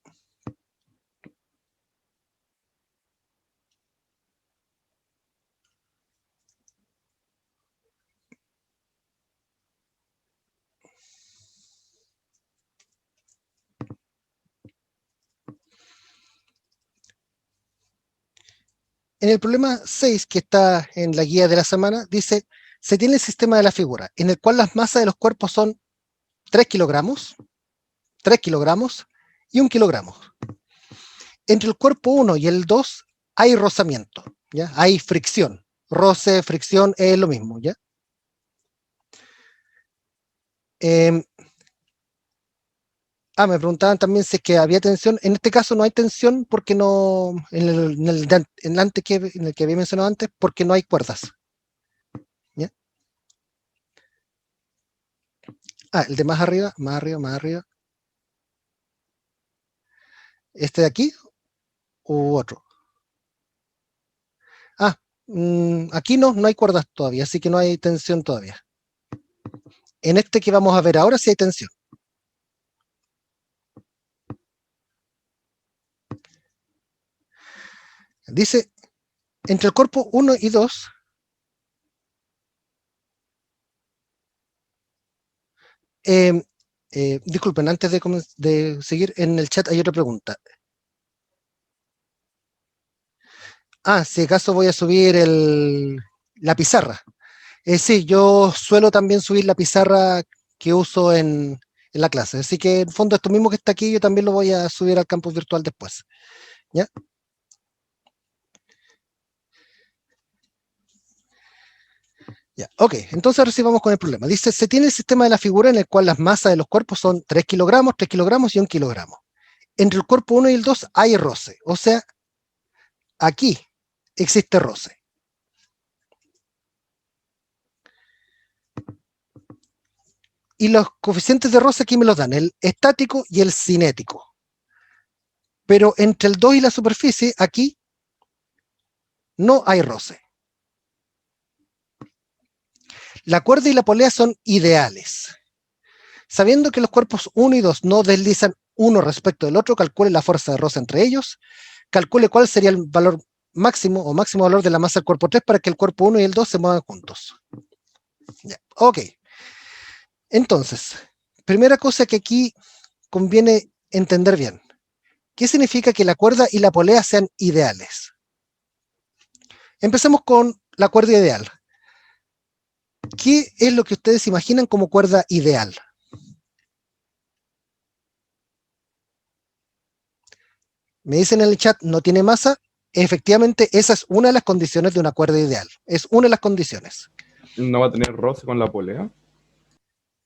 En el problema 6, que está en la guía de la semana, dice, se tiene el sistema de la figura, en el cual las masas de los cuerpos son 3 kilogramos, 3 kilogramos y 1 kilogramo. Entre el cuerpo 1 y el 2 hay rozamiento, ¿ya? Hay fricción. Roce, fricción, es lo mismo, ¿ya? Me preguntaban también si es que había tensión. En este caso no hay tensión porque no, en el que había mencionado antes, porque no hay cuerdas. ¿Ya? El de más arriba, más arriba, más arriba. ¿Este de aquí u otro? Aquí no hay cuerdas todavía, así que no hay tensión todavía. En este que vamos a ver ahora sí hay tensión. Dice, entre el cuerpo 1 y 2, disculpen, antes de seguir, en el chat hay otra pregunta. Si acaso voy a subir la pizarra. Sí, yo suelo también subir la pizarra que uso en la clase. Así que en fondo esto mismo que está aquí, yo también lo voy a subir al campus virtual después. ¿Ya? Ya, ok, entonces ahora sí vamos con el problema. Dice, se tiene el sistema de la figura en el cual las masas de los cuerpos son 3 kilogramos, 3 kilogramos y 1 kilogramo. Entre el cuerpo 1 y el 2 hay roce. O sea, aquí existe roce. Y los coeficientes de roce aquí me los dan, el estático y el cinético. Pero entre el 2 y la superficie, aquí no hay roce. La cuerda y la polea son ideales. Sabiendo que los cuerpos 1 y 2 no deslizan uno respecto del otro, calcule la fuerza de roce entre ellos, calcule cuál sería el valor máximo o máximo valor de la masa del cuerpo 3 para que el cuerpo 1 y el 2 se muevan juntos. Ya, ok. Entonces, primera cosa que aquí conviene entender bien. ¿Qué significa que la cuerda y la polea sean ideales? Empecemos con la cuerda ideal. ¿Qué es lo que ustedes imaginan como cuerda ideal? Me dicen en el chat, no tiene masa. Efectivamente, esa es una de las condiciones de una cuerda ideal. Es una de las condiciones. ¿No va a tener roce con la polea?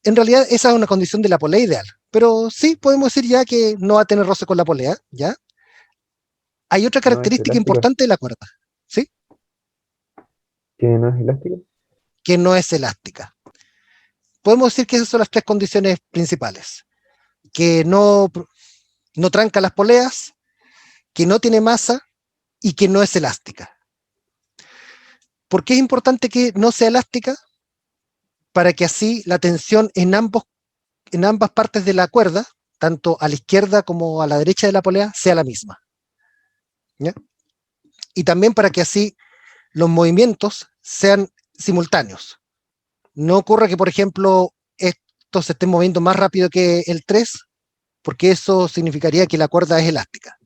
En realidad, esa es una condición de la polea ideal. Pero sí, podemos decir ya que no va a tener roce con la polea, ¿ya? Hay otra No es característica elástica. importante de la cuerda, ¿sí? ¿Que no es elástica? Que no es elástica. Podemos decir que esas son las tres condiciones principales. Que no tranca las poleas, que no tiene masa y que no es elástica. ¿Por qué es importante que no sea elástica? Para que así la tensión en ambas partes de la cuerda, tanto a la izquierda como a la derecha de la polea, sea la misma. ¿Ya? Y también para que así los movimientos sean simultáneos. No ocurra que, por ejemplo, esto se esté moviendo más rápido que el 3, porque eso significaría que la cuerda es elástica.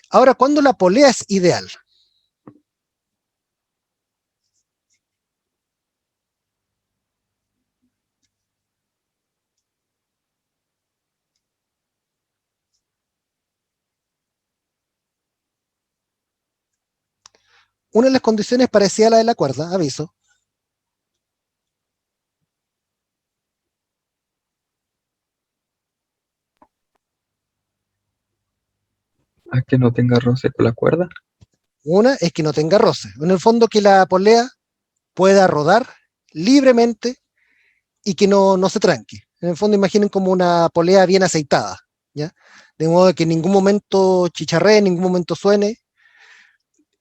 Ahora, ¿cuándo la polea es ideal? Una de las condiciones parecida a la de la cuerda, aviso. ¿A que no tenga roce con la cuerda? Una es que no tenga roce. En el fondo, que la polea pueda rodar libremente y que no se tranque. En el fondo, imaginen como una polea bien aceitada, ¿ya? De modo que en ningún momento chicharree, en ningún momento suene.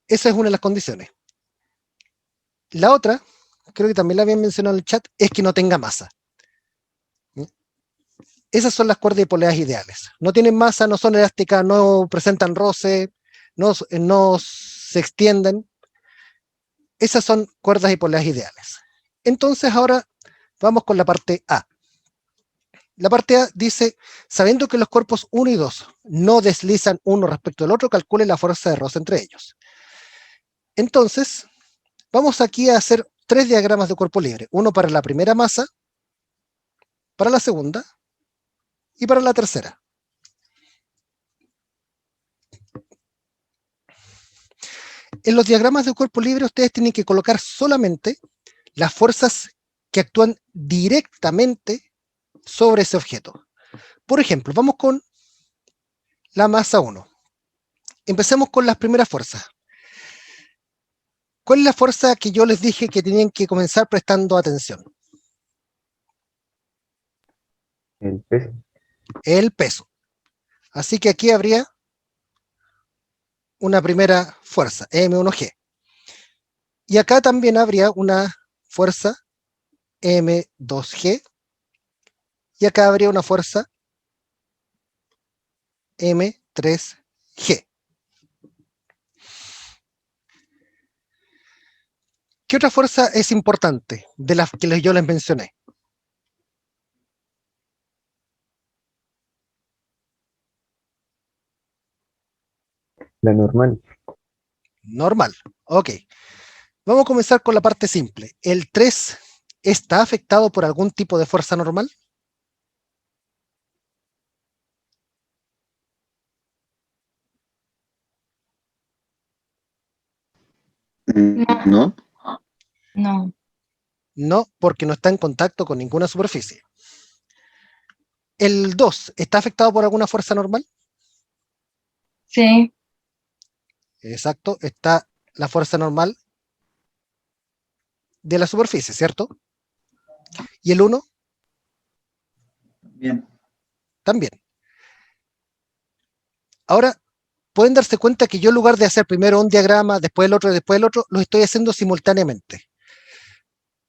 Esa es una de las condiciones. La otra, creo que también la habían mencionado en el chat, es que no tenga masa. ¿Ya? Esas son las cuerdas y poleas ideales. No tienen masa, no son elásticas, no presentan roce, no se extienden. Esas son cuerdas y poleas ideales. Entonces ahora vamos con la parte A. La parte A dice, sabiendo que los cuerpos 1 y 2 no deslizan uno respecto al otro, calcule la fuerza de roce entre ellos. Entonces, vamos aquí a hacer 3 diagramas de cuerpo libre. Uno para la primera masa, para la segunda y para la tercera. En los diagramas de cuerpo libre ustedes tienen que colocar solamente las fuerzas que actúan directamente sobre ese objeto. Por ejemplo, vamos con la masa 1. Empecemos con las primeras fuerzas. ¿Cuál es la fuerza que yo les dije que tenían que comenzar prestando atención? El peso. El peso. Así que aquí habría una primera fuerza, M1G. Y acá también habría una fuerza M2G. Y acá habría una fuerza M3G. ¿Qué otra fuerza es importante de las que yo les mencioné? La normal. Normal. Ok. Vamos a comenzar con la parte simple. ¿El 3 está afectado por algún tipo de fuerza normal? ¿No? No, No, porque no está en contacto con ninguna superficie. ¿El 2 está afectado por alguna fuerza normal? sí, Exacto, está la fuerza normal de la superficie, ¿cierto? ¿Y el 1? Bien. También. Ahora, pueden darse cuenta que yo en lugar de hacer primero un diagrama, después el otro y después el otro, los estoy haciendo simultáneamente.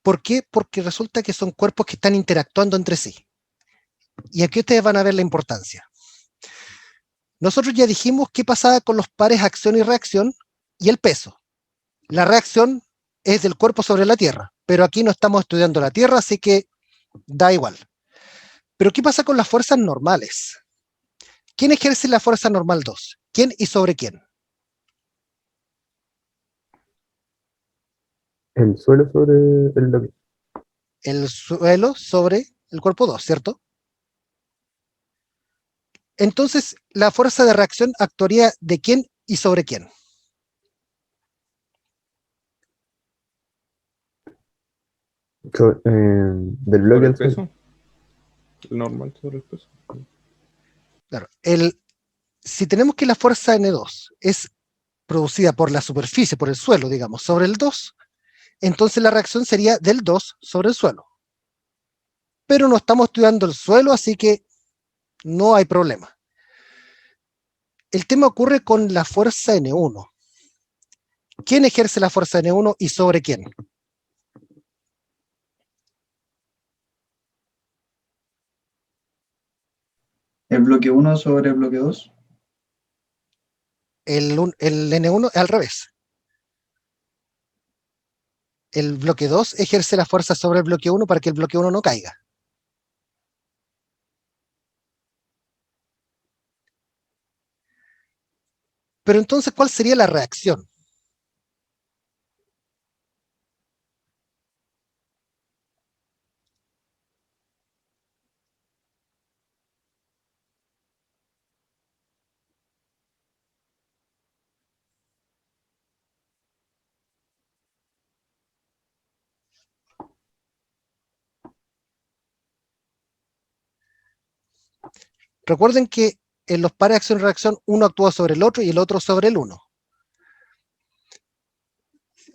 ¿Por qué? Porque resulta que son cuerpos que están interactuando entre sí. Y aquí ustedes van a ver la importancia. Nosotros ya dijimos qué pasaba con los pares acción y reacción y el peso. La reacción es del cuerpo sobre la Tierra, pero aquí no estamos estudiando la Tierra, así que da igual. Pero ¿qué pasa con las fuerzas normales? ¿Quién ejerce la fuerza normal 2? ¿Quién y sobre quién? El suelo sobre el bloque. El suelo sobre el cuerpo 2, ¿cierto? Entonces, la fuerza de reacción actuaría de quién y sobre quién. Del bloque ¿Sobre al el suelo. peso? El normal sobre el peso. Claro, si tenemos que la fuerza N2 es producida por la superficie, por el suelo, digamos, sobre el 2, entonces la reacción sería del 2 sobre el suelo. Pero no estamos estudiando el suelo, así que no hay problema. El tema ocurre con la fuerza N1. ¿Quién ejerce la fuerza N1 y sobre quién? ¿El bloque 1 sobre el bloque 2? El N1 es al revés. El bloque 2 ejerce la fuerza sobre el bloque 1 para que el bloque 1 no caiga. Pero entonces, ¿cuál sería la reacción? Recuerden que en los pares acción-reacción uno actúa sobre el otro y el otro sobre el 1.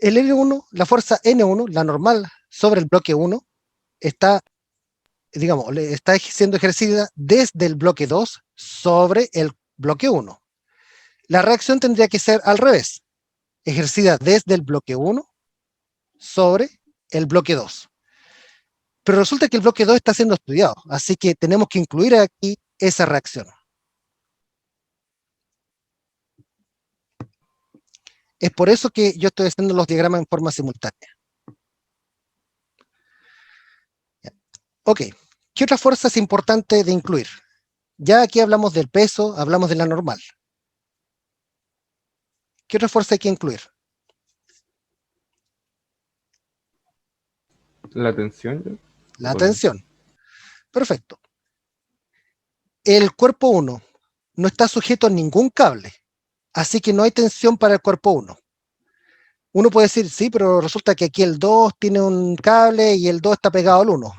El N1, la fuerza N1, la normal sobre el bloque 1, está, digamos, está siendo ejercida desde el bloque 2 sobre el bloque 1. La reacción tendría que ser al revés, ejercida desde el bloque 1 sobre el bloque 2. Pero resulta que el bloque 2 está siendo estudiado, así que tenemos que incluir aquí esa reacción. Es por eso que yo estoy haciendo los diagramas en forma simultánea. Ok, ¿qué otra fuerza es importante de incluir? Ya aquí hablamos del peso, hablamos de la normal. ¿Qué otra fuerza hay que incluir? la tensión, ¿ya? La ¿O no? tensión. Perfecto. El cuerpo 1 no está sujeto a ningún cable, así que no hay tensión para el cuerpo 1. Uno puede decir, sí, pero resulta que aquí el 2 tiene un cable y el 2 está pegado al 1.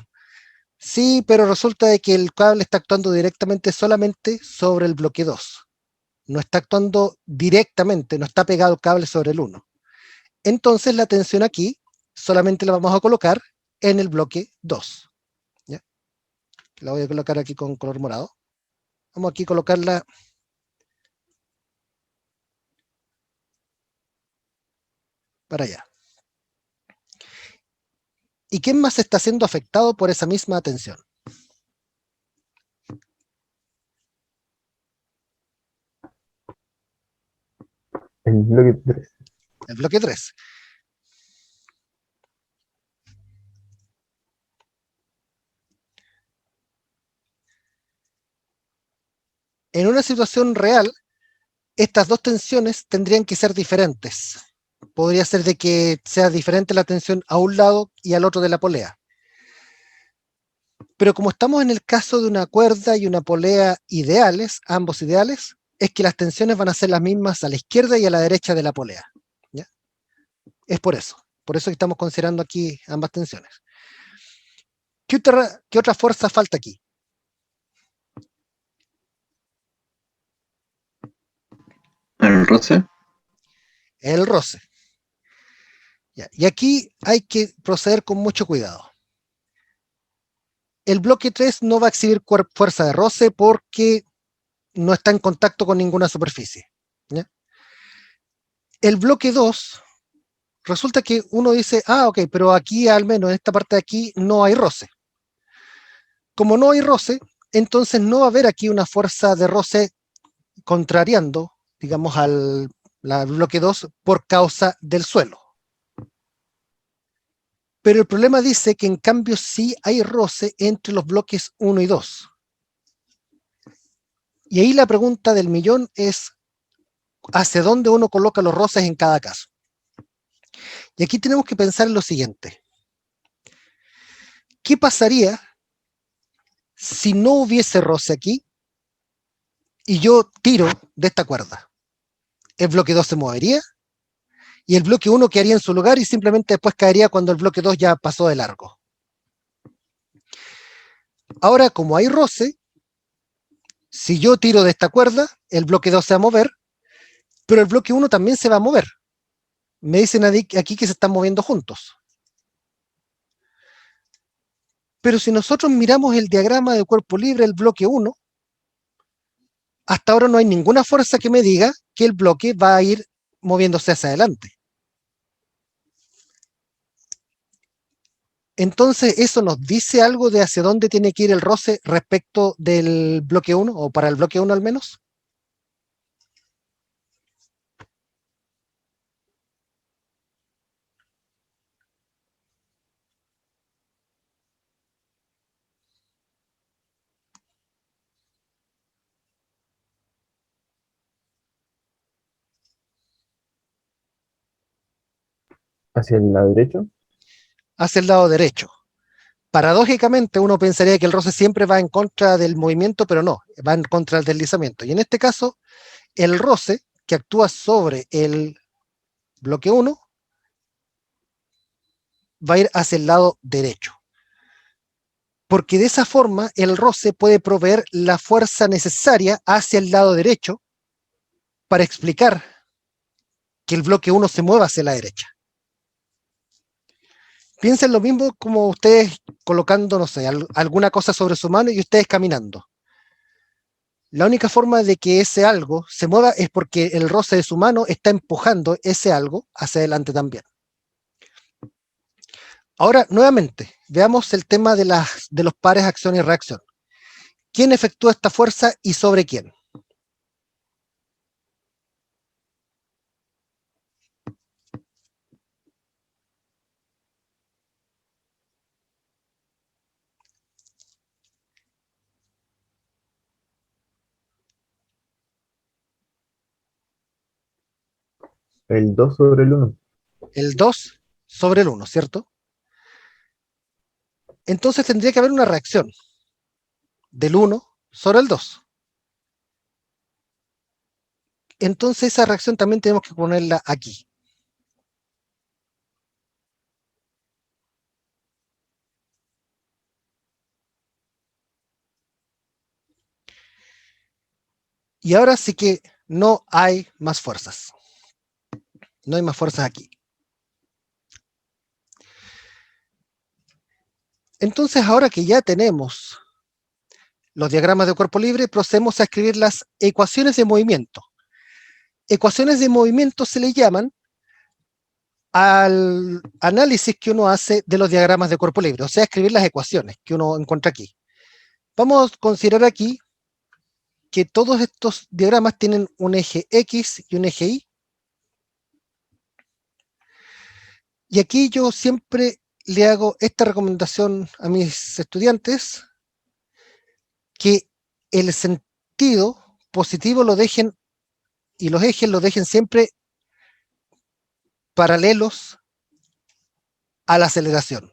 Sí, pero resulta de que el cable está actuando directamente solamente sobre el bloque 2. No está actuando directamente, no está pegado el cable sobre el 1. Entonces la tensión aquí solamente la vamos a colocar en el bloque 2. ¿Ya? La voy a colocar aquí con color morado. Vamos aquí a colocarla para allá. ¿Y quién más está siendo afectado por esa misma tensión? El bloque 3. El bloque 3. En una situación real, estas dos tensiones tendrían que ser diferentes. Podría ser de que sea diferente la tensión a un lado y al otro de la polea. Pero como estamos en el caso de una cuerda y una polea ideales, ambos ideales, es que las tensiones van a ser las mismas a la izquierda y a la derecha de la polea. ¿Ya? Es por eso. Por eso que estamos considerando aquí ambas tensiones. ¿Qué otra fuerza falta aquí? ¿El roce? El roce. ¿Ya? Y aquí hay que proceder con mucho cuidado. El bloque 3 no va a exhibir fuerza de roce porque no está en contacto con ninguna superficie. ¿Ya? El bloque 2, resulta que uno dice, ok, pero aquí al menos en esta parte de aquí no hay roce. Como no hay roce, entonces no va a haber aquí una fuerza de roce contrariando, digamos, al bloque 2 por causa del suelo. Pero el problema dice que en cambio sí hay roce entre los bloques 1 y 2. Y ahí la pregunta del millón es, ¿hacia dónde uno coloca los roces en cada caso? Y aquí tenemos que pensar en lo siguiente. ¿Qué pasaría si no hubiese roce aquí y yo tiro de esta cuerda? ¿El bloque 2 se movería? Y el bloque 1 quedaría en su lugar y simplemente después caería cuando el bloque 2 ya pasó de largo. Ahora, como hay roce, si yo tiro de esta cuerda, el bloque 2 se va a mover, pero el bloque 1 también se va a mover. Me dicen aquí que se están moviendo juntos. Pero si nosotros miramos el diagrama de cuerpo libre, el bloque 1, hasta ahora no hay ninguna fuerza que me diga que el bloque va a ir moviéndose hacia adelante. Entonces, ¿eso nos dice algo de hacia dónde tiene que ir el roce respecto del bloque 1, o para el bloque 1 al menos? Hacia el lado derecho. Hacia el lado derecho. Paradójicamente, uno pensaría que el roce siempre va en contra del movimiento, pero no, va en contra del deslizamiento. Y en este caso, el roce que actúa sobre el bloque 1 va a ir hacia el lado derecho. Porque de esa forma el roce puede proveer la fuerza necesaria hacia el lado derecho para explicar que el bloque 1 se mueva hacia la derecha. Piensen lo mismo como ustedes colocando, no sé, alguna cosa sobre su mano y ustedes caminando. La única forma de que ese algo se mueva es porque el roce de su mano está empujando ese algo hacia adelante también. Ahora, nuevamente, veamos el tema de los pares acción y reacción. ¿Quién efectúa esta fuerza y sobre quién? El 2 sobre el 1. El 2 sobre el 1, ¿cierto? entonces tendría que haber una reacción del 1 sobre el 2. Entonces esa reacción también tenemos que ponerla aquí. Y ahora sí que no hay más fuerzas. No hay más fuerzas aquí. Entonces, ahora que ya tenemos los diagramas de cuerpo libre, procedemos a escribir las ecuaciones de movimiento. Ecuaciones de movimiento se le llaman al análisis que uno hace de los diagramas de cuerpo libre, o sea, escribir las ecuaciones que uno encuentra aquí. Vamos a considerar aquí que todos estos diagramas tienen un eje X y un eje Y. Y aquí yo siempre le hago esta recomendación a mis estudiantes, que el sentido positivo lo dejen y los ejes los dejen siempre paralelos a la aceleración,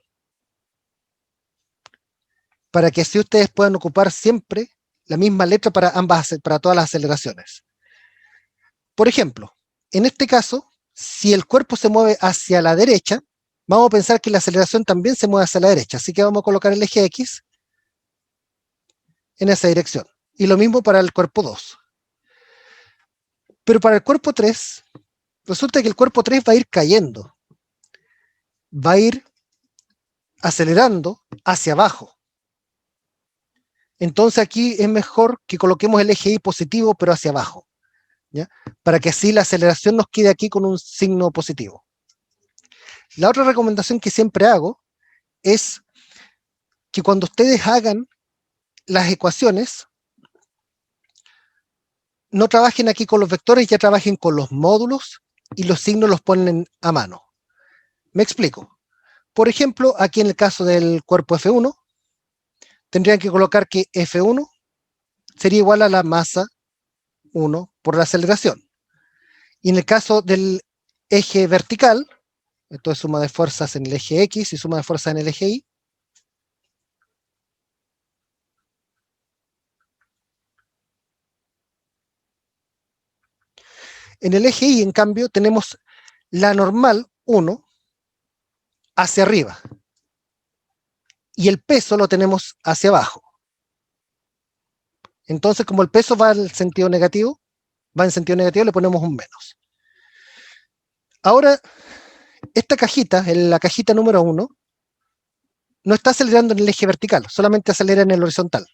para que así ustedes puedan ocupar siempre la misma letra para para todas las aceleraciones. Por ejemplo, en este caso, si el cuerpo se mueve hacia la derecha, vamos a pensar que la aceleración también se mueve hacia la derecha, así que vamos a colocar el eje X en esa dirección. Y lo mismo para el cuerpo 2. Pero para el cuerpo 3, resulta que el cuerpo 3 va a ir cayendo, va a ir acelerando hacia abajo. Entonces aquí es mejor que coloquemos el eje Y positivo, pero hacia abajo, ¿ya? Para que así la aceleración nos quede aquí con un signo positivo. La otra recomendación que siempre hago es que cuando ustedes hagan las ecuaciones, no trabajen aquí con los vectores, ya trabajen con los módulos y los signos los ponen a mano. Me explico. Por ejemplo, aquí en el caso del cuerpo F1, tendrían que colocar que F1 sería igual a la masa 1 por la aceleración. Y en el caso del eje vertical, esto es suma de fuerzas en el eje X y suma de fuerzas en el eje Y, en el eje Y, en cambio, tenemos la normal 1 hacia arriba y el peso lo tenemos hacia abajo. Entonces, como el peso va en sentido negativo, le ponemos un menos. Ahora, esta cajita, la cajita número 1, no está acelerando en el eje vertical, solamente acelera en el horizontal.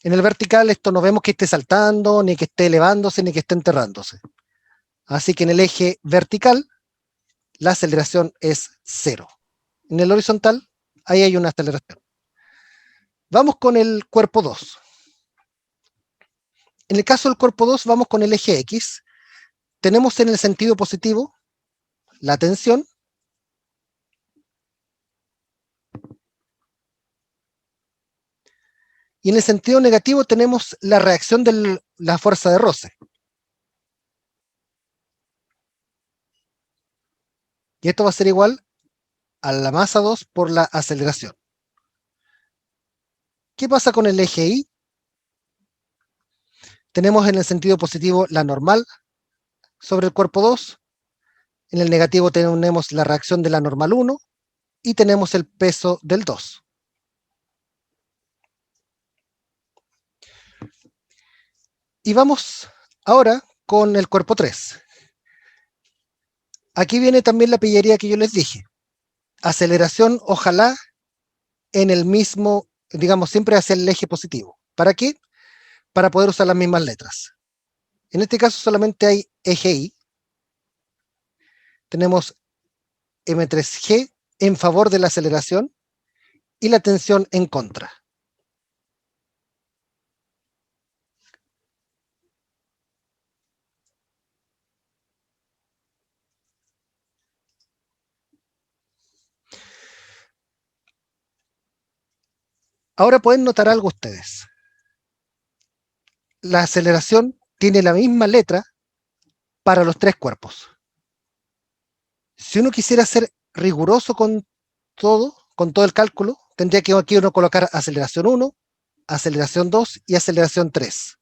En el vertical esto no vemos que esté saltando, ni que esté elevándose, ni que esté enterrándose. Así que en el eje vertical la aceleración es 0. En el horizontal, ahí hay una aceleración. Vamos con el cuerpo 2. En el caso del cuerpo 2 vamos con el eje X. Tenemos en el sentido positivo la tensión. Y en el sentido negativo tenemos la reacción de la fuerza de roce. Y esto va a ser igual a la masa 2 por la aceleración. ¿Qué pasa con el eje Y? Tenemos en el sentido positivo la normal sobre el cuerpo 2. En el negativo tenemos la reacción de la normal 1 y tenemos el peso del 2. Y vamos ahora con el cuerpo 3. Aquí viene también la pillería que yo les dije. Aceleración, ojalá, en el mismo, digamos, siempre hacia el eje positivo. ¿Para qué? Para poder usar las mismas letras. En este caso solamente hay eje Y. Tenemos M3G en favor de la aceleración y la tensión en contra. Ahora pueden notar algo ustedes. La aceleración tiene la misma letra para los tres cuerpos. Si uno quisiera ser riguroso con todo el cálculo, tendría que aquí uno colocar aceleración 1, aceleración 2 y aceleración 3.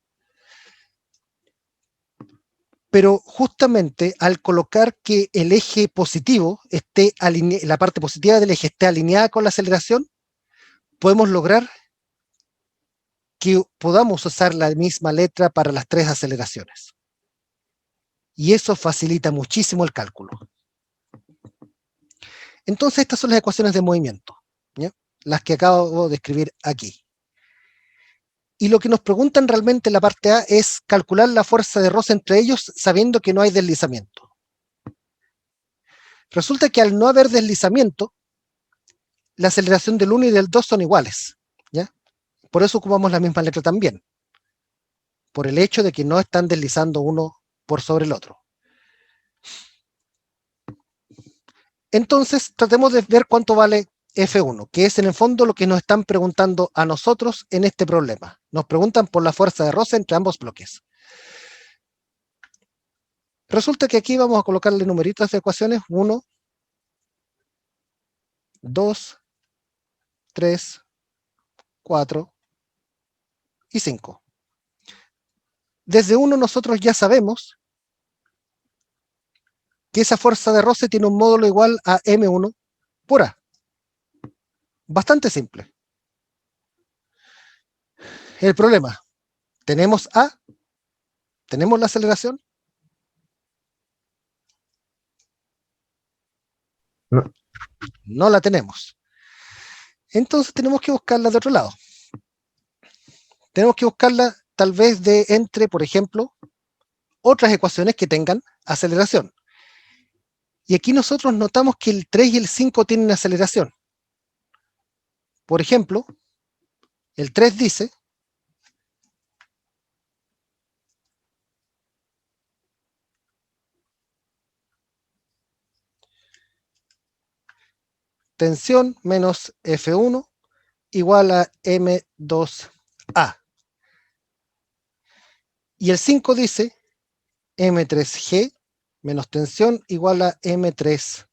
Pero justamente al colocar que el eje positivo esté alineado, la parte positiva del eje esté alineada con la aceleración, podemos lograr que podamos usar la misma letra para las 3 aceleraciones. Y eso facilita muchísimo el cálculo. Entonces estas son las ecuaciones de movimiento, ¿ya? Las que acabo de escribir aquí. Y lo que nos preguntan realmente en la parte A es calcular la fuerza de roce entre ellos sabiendo que no hay deslizamiento. Resulta que al no haber deslizamiento, la aceleración del 1 y del 2 son iguales, ¿ya? Por eso ocupamos la misma letra también, por el hecho de que no están deslizando uno por sobre el otro. Entonces, tratemos de ver cuánto vale F1, que es en el fondo lo que nos están preguntando a nosotros en este problema. Nos preguntan por la fuerza de roce entre ambos bloques. Resulta que aquí vamos a colocarle numeritos de ecuaciones: 1, 2, 3, 4 y 5. Desde 1 nosotros ya sabemos que esa fuerza de roce tiene un módulo igual a M1 por A. Bastante simple. El problema, ¿tenemos A? ¿Tenemos la aceleración? No. No la tenemos. Entonces tenemos que buscarla de otro lado. Tenemos que buscarla tal vez de entre, por ejemplo, otras ecuaciones que tengan aceleración. Y aquí nosotros notamos que el 3 y el 5 tienen aceleración. Por ejemplo, el 3 dice tensión menos F1 igual a M2A. Y el 5 dice M3G menos tensión igual a M3A.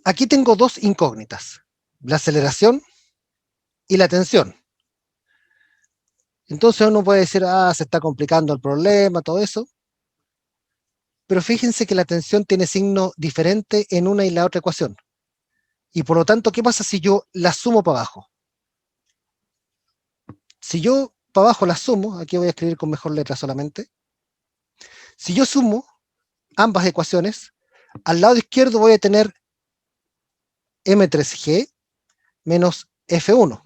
Aquí tengo dos incógnitas, la aceleración y la tensión. Entonces uno puede decir, se está complicando el problema, todo eso. Pero fíjense que la tensión tiene signo diferente en una y la otra ecuación. Y por lo tanto, ¿qué pasa si yo la sumo para abajo? Si yo para abajo la sumo, aquí voy a escribir con mejor letra solamente. Si yo sumo ambas ecuaciones, al lado izquierdo voy a tener M3G menos F1.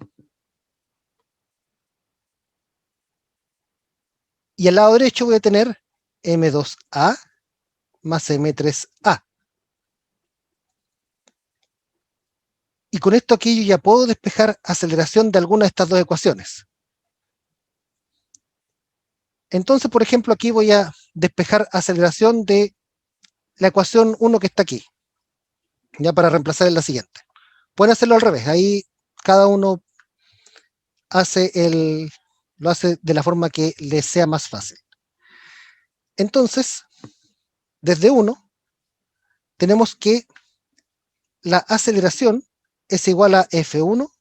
Y al lado derecho voy a tener M2A más M3A. Y con esto aquí yo ya puedo despejar aceleración de alguna de estas dos ecuaciones. Entonces, por ejemplo, aquí voy a despejar aceleración de la ecuación 1 que está aquí, ya para reemplazar en la siguiente. Pueden hacerlo al revés, ahí cada uno lo hace de la forma que les sea más fácil. Entonces, desde 1, tenemos que la aceleración es igual a F1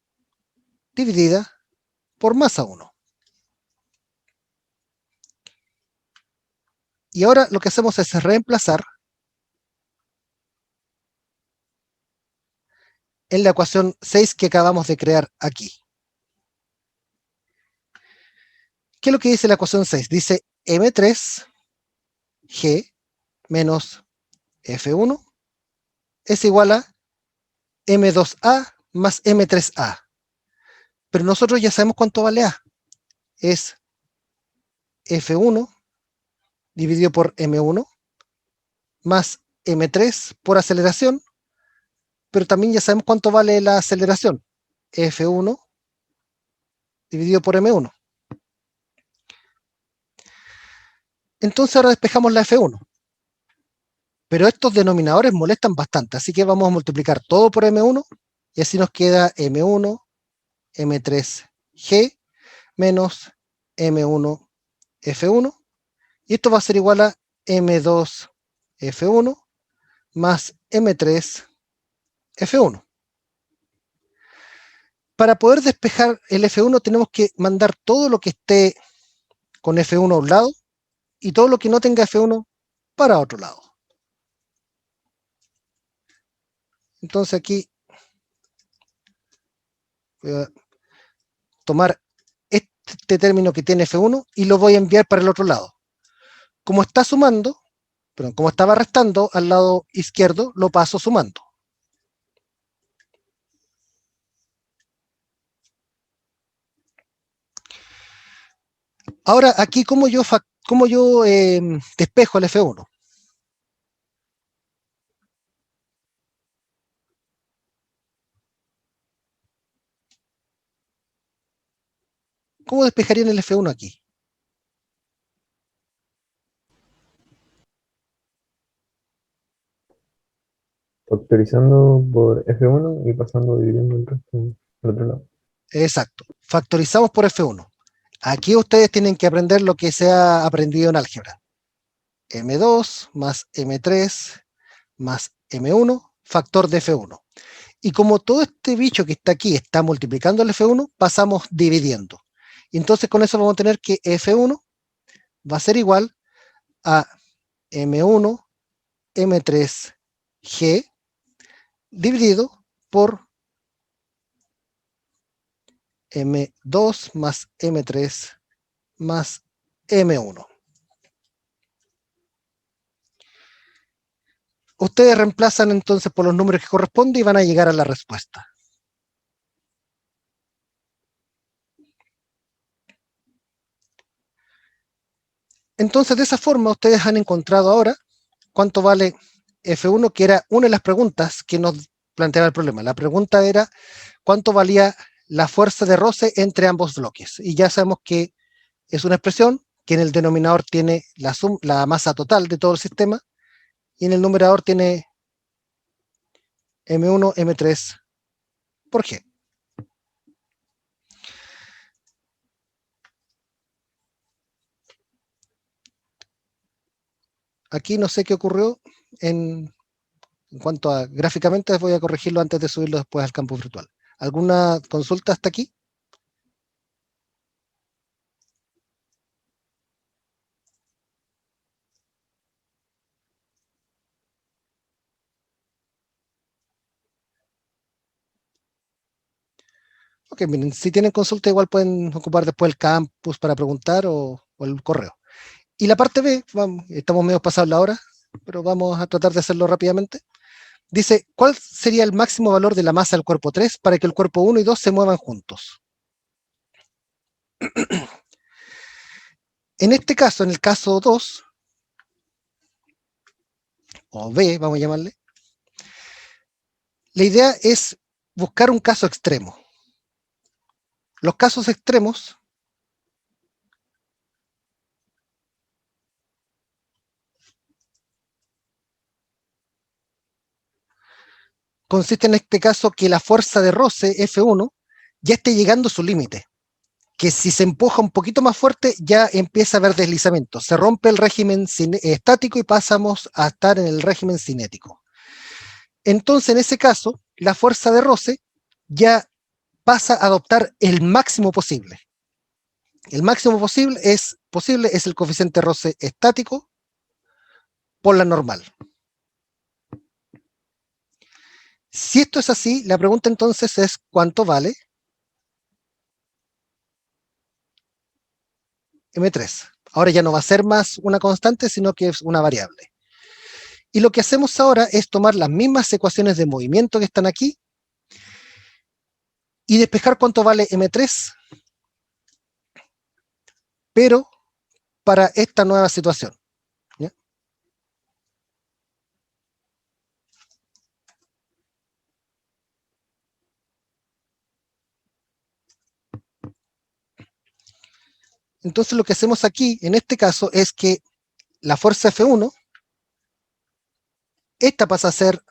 dividida por masa 1. Y ahora lo que hacemos es reemplazar en la ecuación 6 que acabamos de crear aquí. ¿Qué es lo que dice la ecuación 6? Dice M3G menos F1 es igual a M2A más M3A. Pero nosotros ya sabemos cuánto vale A. Es F1 dividido por M1 más M3 por aceleración, pero también ya sabemos cuánto vale la aceleración. F1 dividido por M1. Entonces ahora despejamos la F1. Pero estos denominadores molestan bastante, así que vamos a multiplicar todo por M1 y así nos queda M1, M3G menos M1, F1. Y esto va a ser igual a M2, F1 más M3 F1. Para poder despejar el F1 tenemos que mandar todo lo que esté con F1 a un lado y todo lo que no tenga F1 para otro lado. Entonces aquí voy a tomar este término que tiene F1 y lo voy a enviar para el otro lado. Como está sumando, perdón, como estaba restando al lado izquierdo, lo paso sumando. Ahora aquí, ¿cómo yo despejo el F1? ¿Cómo despejarían el F1 aquí? Factorizando por F1 y pasando dividiendo el resto al otro lado. Exacto. Factorizamos por F1. Aquí ustedes tienen que aprender lo que se ha aprendido en álgebra. M2 más M3 más M1, factor de F1. Y como todo este bicho que está aquí está multiplicando el F1, pasamos dividiendo. Y entonces con eso vamos a tener que F1 va a ser igual a M1 M3G dividido por M2 más M3 más M1. Ustedes reemplazan entonces por los números que corresponden y van a llegar a la respuesta. Entonces, de esa forma, ustedes han encontrado ahora cuánto vale F1, que era una de las preguntas que nos planteaba el problema. La pregunta era cuánto valía la fuerza de roce entre ambos bloques. Y ya sabemos que es una expresión que en el denominador tiene la masa total de todo el sistema y en el numerador tiene M1, M3 por G. Aquí no sé qué ocurrió en cuanto a gráficamente, voy a corregirlo antes de subirlo después al campo virtual. ¿Alguna consulta hasta aquí? Ok, miren, si tienen consulta igual pueden ocupar después el campus para preguntar o el correo. Y la parte B, estamos medio pasados la hora, pero vamos a tratar de hacerlo rápidamente. Dice, ¿cuál sería el máximo valor de la masa del cuerpo 3 para que el cuerpo 1 y 2 se muevan juntos? En este caso, en el caso 2, o B, vamos a llamarle, la idea es buscar un caso extremo. Los casos extremos consiste en este caso que la fuerza de roce F1 ya esté llegando a su límite, que si se empuja un poquito más fuerte ya empieza a haber deslizamiento, se rompe el régimen estático y pasamos a estar en el régimen cinético. Entonces en ese caso la fuerza de roce ya pasa a adoptar el máximo posible. El máximo posible es el coeficiente roce estático por la normal. Si esto es así, la pregunta entonces es ¿cuánto vale M3? Ahora ya no va a ser más una constante, sino que es una variable. Y lo que hacemos ahora es tomar las mismas ecuaciones de movimiento que están aquí y despejar cuánto vale M3, pero para esta nueva situación. ¿Ya? Entonces lo que hacemos aquí, en este caso, es que la fuerza F1, esta pasa a ser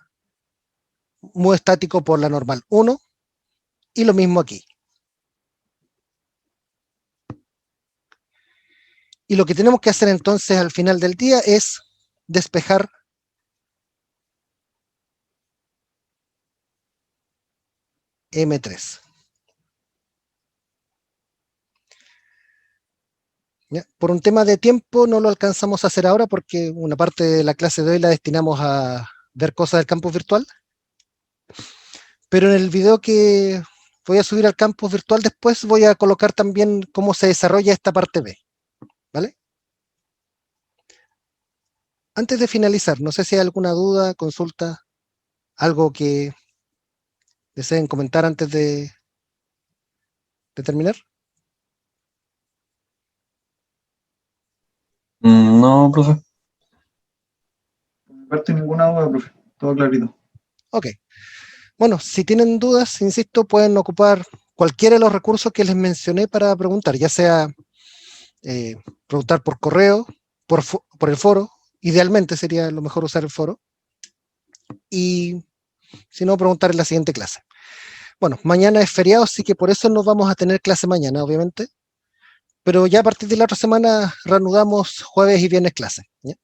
mu estático por la normal 1, y lo mismo aquí. Y lo que tenemos que hacer entonces al final del día es despejar M3. ¿Ya? Por un tema de tiempo no lo alcanzamos a hacer ahora porque una parte de la clase de hoy la destinamos a ver cosas del campus virtual. Pero en el video que voy a subir al campus virtual después voy a colocar también cómo se desarrolla esta parte B. ¿Vale? Antes de finalizar, no sé si hay alguna duda, consulta, algo que deseen comentar antes de terminar. No, profe. Por mi parte, ninguna duda, profe. Todo clarito. Ok. Bueno, si tienen dudas, insisto, pueden ocupar cualquiera de los recursos que les mencioné para preguntar, ya sea preguntar por correo, por el foro, idealmente sería lo mejor usar el foro, y si no, preguntar en la siguiente clase. Bueno, mañana es feriado, así que por eso no vamos a tener clase mañana, obviamente, pero ya a partir de la otra semana reanudamos jueves y viernes clase. ¿Ya?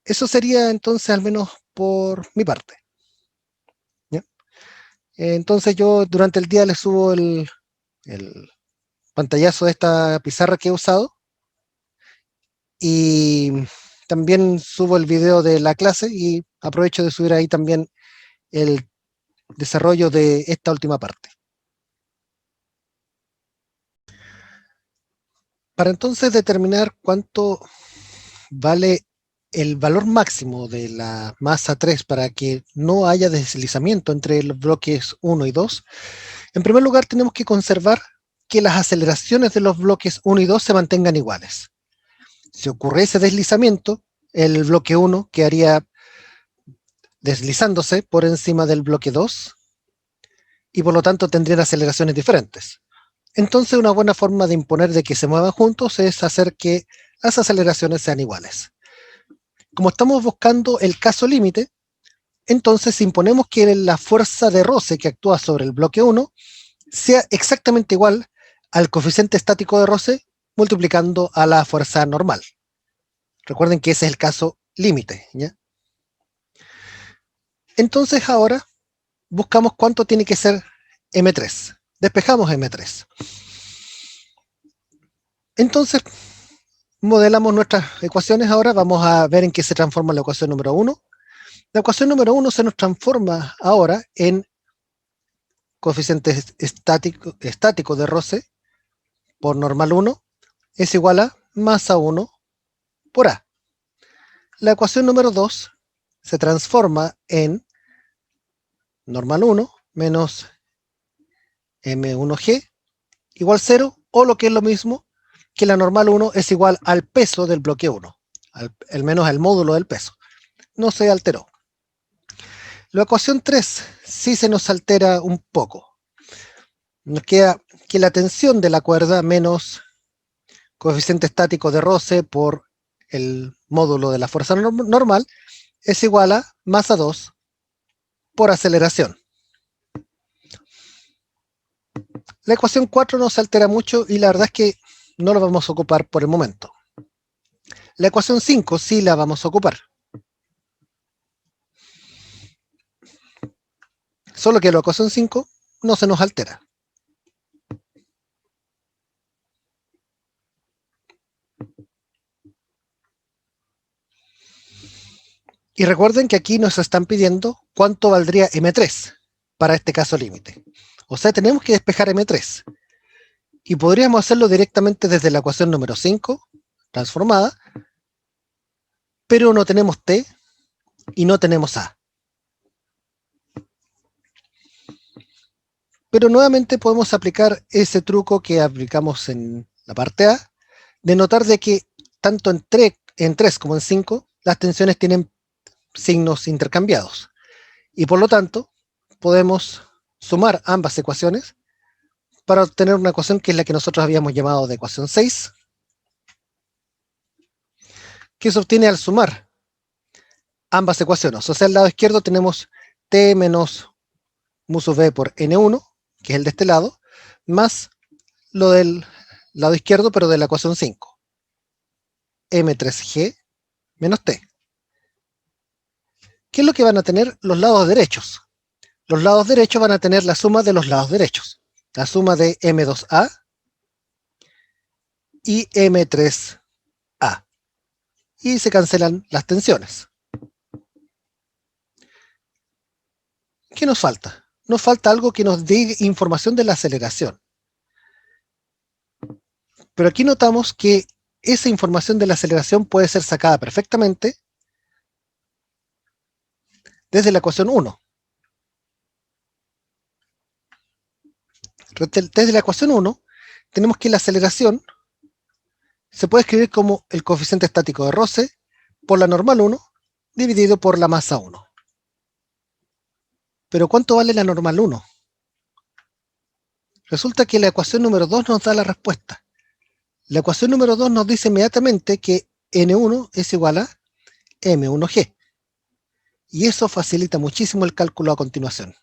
Eso sería entonces al menos por mi parte. ¿Ya? Entonces yo durante el día les subo el pantallazo de esta pizarra que he usado y también subo el video de la clase y aprovecho de subir ahí también el desarrollo de esta última parte. Para entonces determinar cuánto vale el valor máximo de la masa 3 para que no haya deslizamiento entre los bloques 1 y 2, en primer lugar tenemos que conservar que las aceleraciones de los bloques 1 y 2 se mantengan iguales. Si ocurre ese deslizamiento, el bloque 1 quedaría deslizándose por encima del bloque 2 y por lo tanto tendrían aceleraciones diferentes. Entonces una buena forma de imponer de que se muevan juntos es hacer que las aceleraciones sean iguales. Como estamos buscando el caso límite, entonces imponemos que la fuerza de roce que actúa sobre el bloque 1 sea exactamente igual al coeficiente estático de roce multiplicando a la fuerza normal. Recuerden que ese es el caso límite, ¿ya? Entonces ahora buscamos cuánto tiene que ser M3. Despejamos M3. Entonces modelamos nuestras ecuaciones ahora. Vamos a ver en qué se transforma la ecuación número 1. La ecuación número 1 se nos transforma ahora en coeficiente estático de roce por normal 1 es igual a masa 1 por A. La ecuación número 2 se transforma en normal 1 menos M1G igual 0, o lo que es lo mismo, que la normal 1 es igual al peso del bloque 1, al menos al módulo del peso. No se alteró. La ecuación 3 sí se nos altera un poco. Nos queda que la tensión de la cuerda menos coeficiente estático de roce por el módulo de la fuerza normal es igual a masa 2 por aceleración. La ecuación 4 no se altera mucho y la verdad es que no lo vamos a ocupar por el momento. La ecuación 5 sí la vamos a ocupar. Solo que la ecuación 5 no se nos altera. Y recuerden que aquí nos están pidiendo cuánto valdría M3 para este caso límite. O sea, tenemos que despejar M3. Y podríamos hacerlo directamente desde la ecuación número 5, transformada, pero no tenemos T y no tenemos A. Pero nuevamente podemos aplicar ese truco que aplicamos en la parte A, de notar de que tanto en 3 como en 5, las tensiones tienen signos intercambiados. Y por lo tanto, podemos sumar ambas ecuaciones para obtener una ecuación que es la que nosotros habíamos llamado de ecuación 6, que se obtiene al sumar ambas ecuaciones. O sea, al lado izquierdo tenemos T menos mu sub v por N1, que es el de este lado, más lo del lado izquierdo, pero de la ecuación 5. M3G menos T, ¿qué es lo que van a tener los lados derechos? Los lados derechos van a tener la suma de los lados derechos, la suma de M2A y M3A. Y se cancelan las tensiones. ¿Qué nos falta? Nos falta algo que nos dé información de la aceleración. Pero aquí notamos que esa información de la aceleración puede ser sacada perfectamente desde la ecuación 1. Desde la ecuación 1 tenemos que la aceleración se puede escribir como el coeficiente estático de roce por la normal 1 dividido por la masa 1. Pero ¿cuánto vale la normal 1? Resulta que la ecuación número 2 nos da la respuesta. La ecuación número 2 nos dice inmediatamente que N1 es igual a M1G. Y eso facilita muchísimo el cálculo a continuación.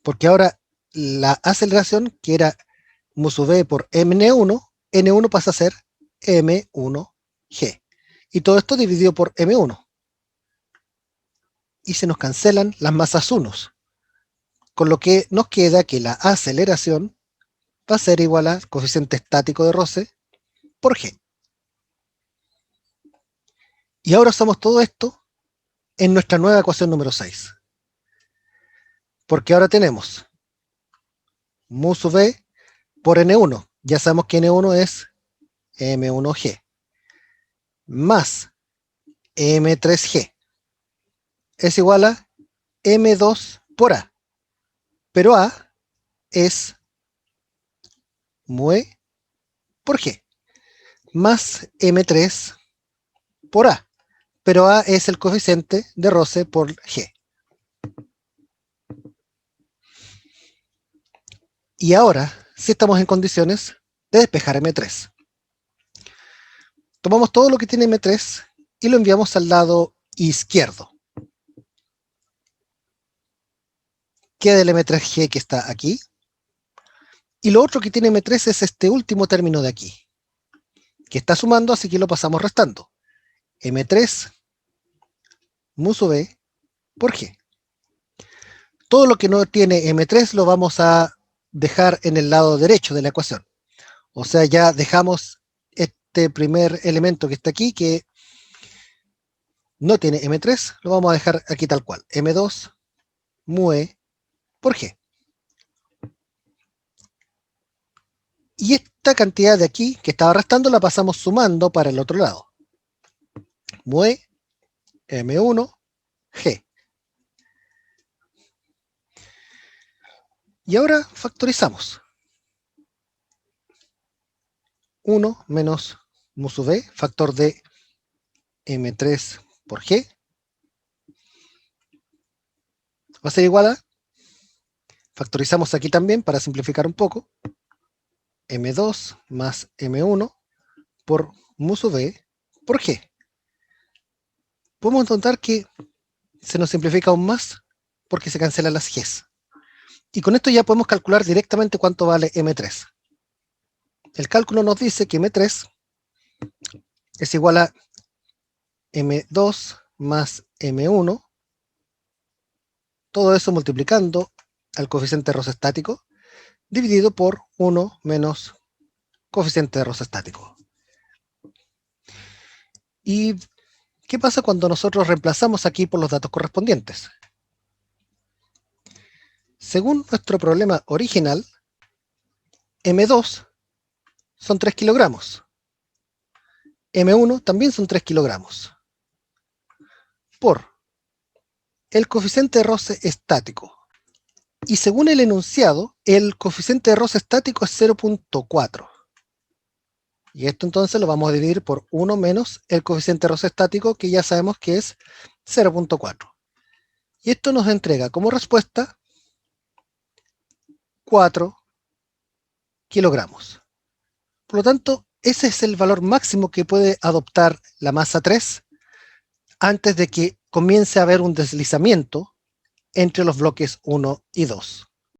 Porque ahora la aceleración, que era mu sub v por N1, N1 pasa a ser M1G. Y todo esto dividido por M1. Y se nos cancelan las masas 1. Con lo que nos queda que la aceleración va a ser igual al coeficiente estático de roce por G. Y ahora usamos todo esto en nuestra nueva ecuación número 6. Porque ahora tenemos mu sub v por N1. Ya sabemos que N1 es M1G. Más M3G. Es igual a M2 por A. Pero A es mu E por G. Más M3 por A. Pero A es el coeficiente de roce por G. Y ahora, sí estamos en condiciones de despejar M3. Tomamos todo lo que tiene M3 y lo enviamos al lado izquierdo. Queda el M3G que está aquí. Y lo otro que tiene M3 es este último término de aquí, que está sumando, así que lo pasamos restando. M3 mu sub v por G. Todo lo que no tiene M3 lo vamos a dejar en el lado derecho de la ecuación. O sea, ya dejamos este primer elemento que está aquí, que no tiene M3, lo vamos a dejar aquí tal cual. M2 mu E por G. Y esta cantidad de aquí que estaba restando la pasamos sumando para el otro lado. Mu E, M1, G. Y ahora factorizamos. 1 menos mu sub v, factor de M3 por G, va a ser igual a, factorizamos aquí también para simplificar un poco, M2 más M1 por mu sub v por G. Podemos notar que se nos simplifica aún más porque se cancelan las Gs. Y con esto ya podemos calcular directamente cuánto vale M3. El cálculo nos dice que M3 es igual a M2 más M1, todo eso multiplicando al coeficiente de roce estático, dividido por 1 menos coeficiente de roce estático. ¿Y qué pasa cuando nosotros reemplazamos aquí por los datos correspondientes? Según nuestro problema original, M2 son 3 kilogramos. M1 también son 3 kilogramos. Por el coeficiente de roce estático. Y según el enunciado, el coeficiente de roce estático es 0.4. Y esto entonces lo vamos a dividir por 1 menos el coeficiente de roce estático, que ya sabemos que es 0.4. Y esto nos entrega como respuesta 4 kilogramos. Por lo tanto, ese es el valor máximo que puede adoptar la masa 3 antes de que comience a haber un deslizamiento entre los bloques 1 y 2.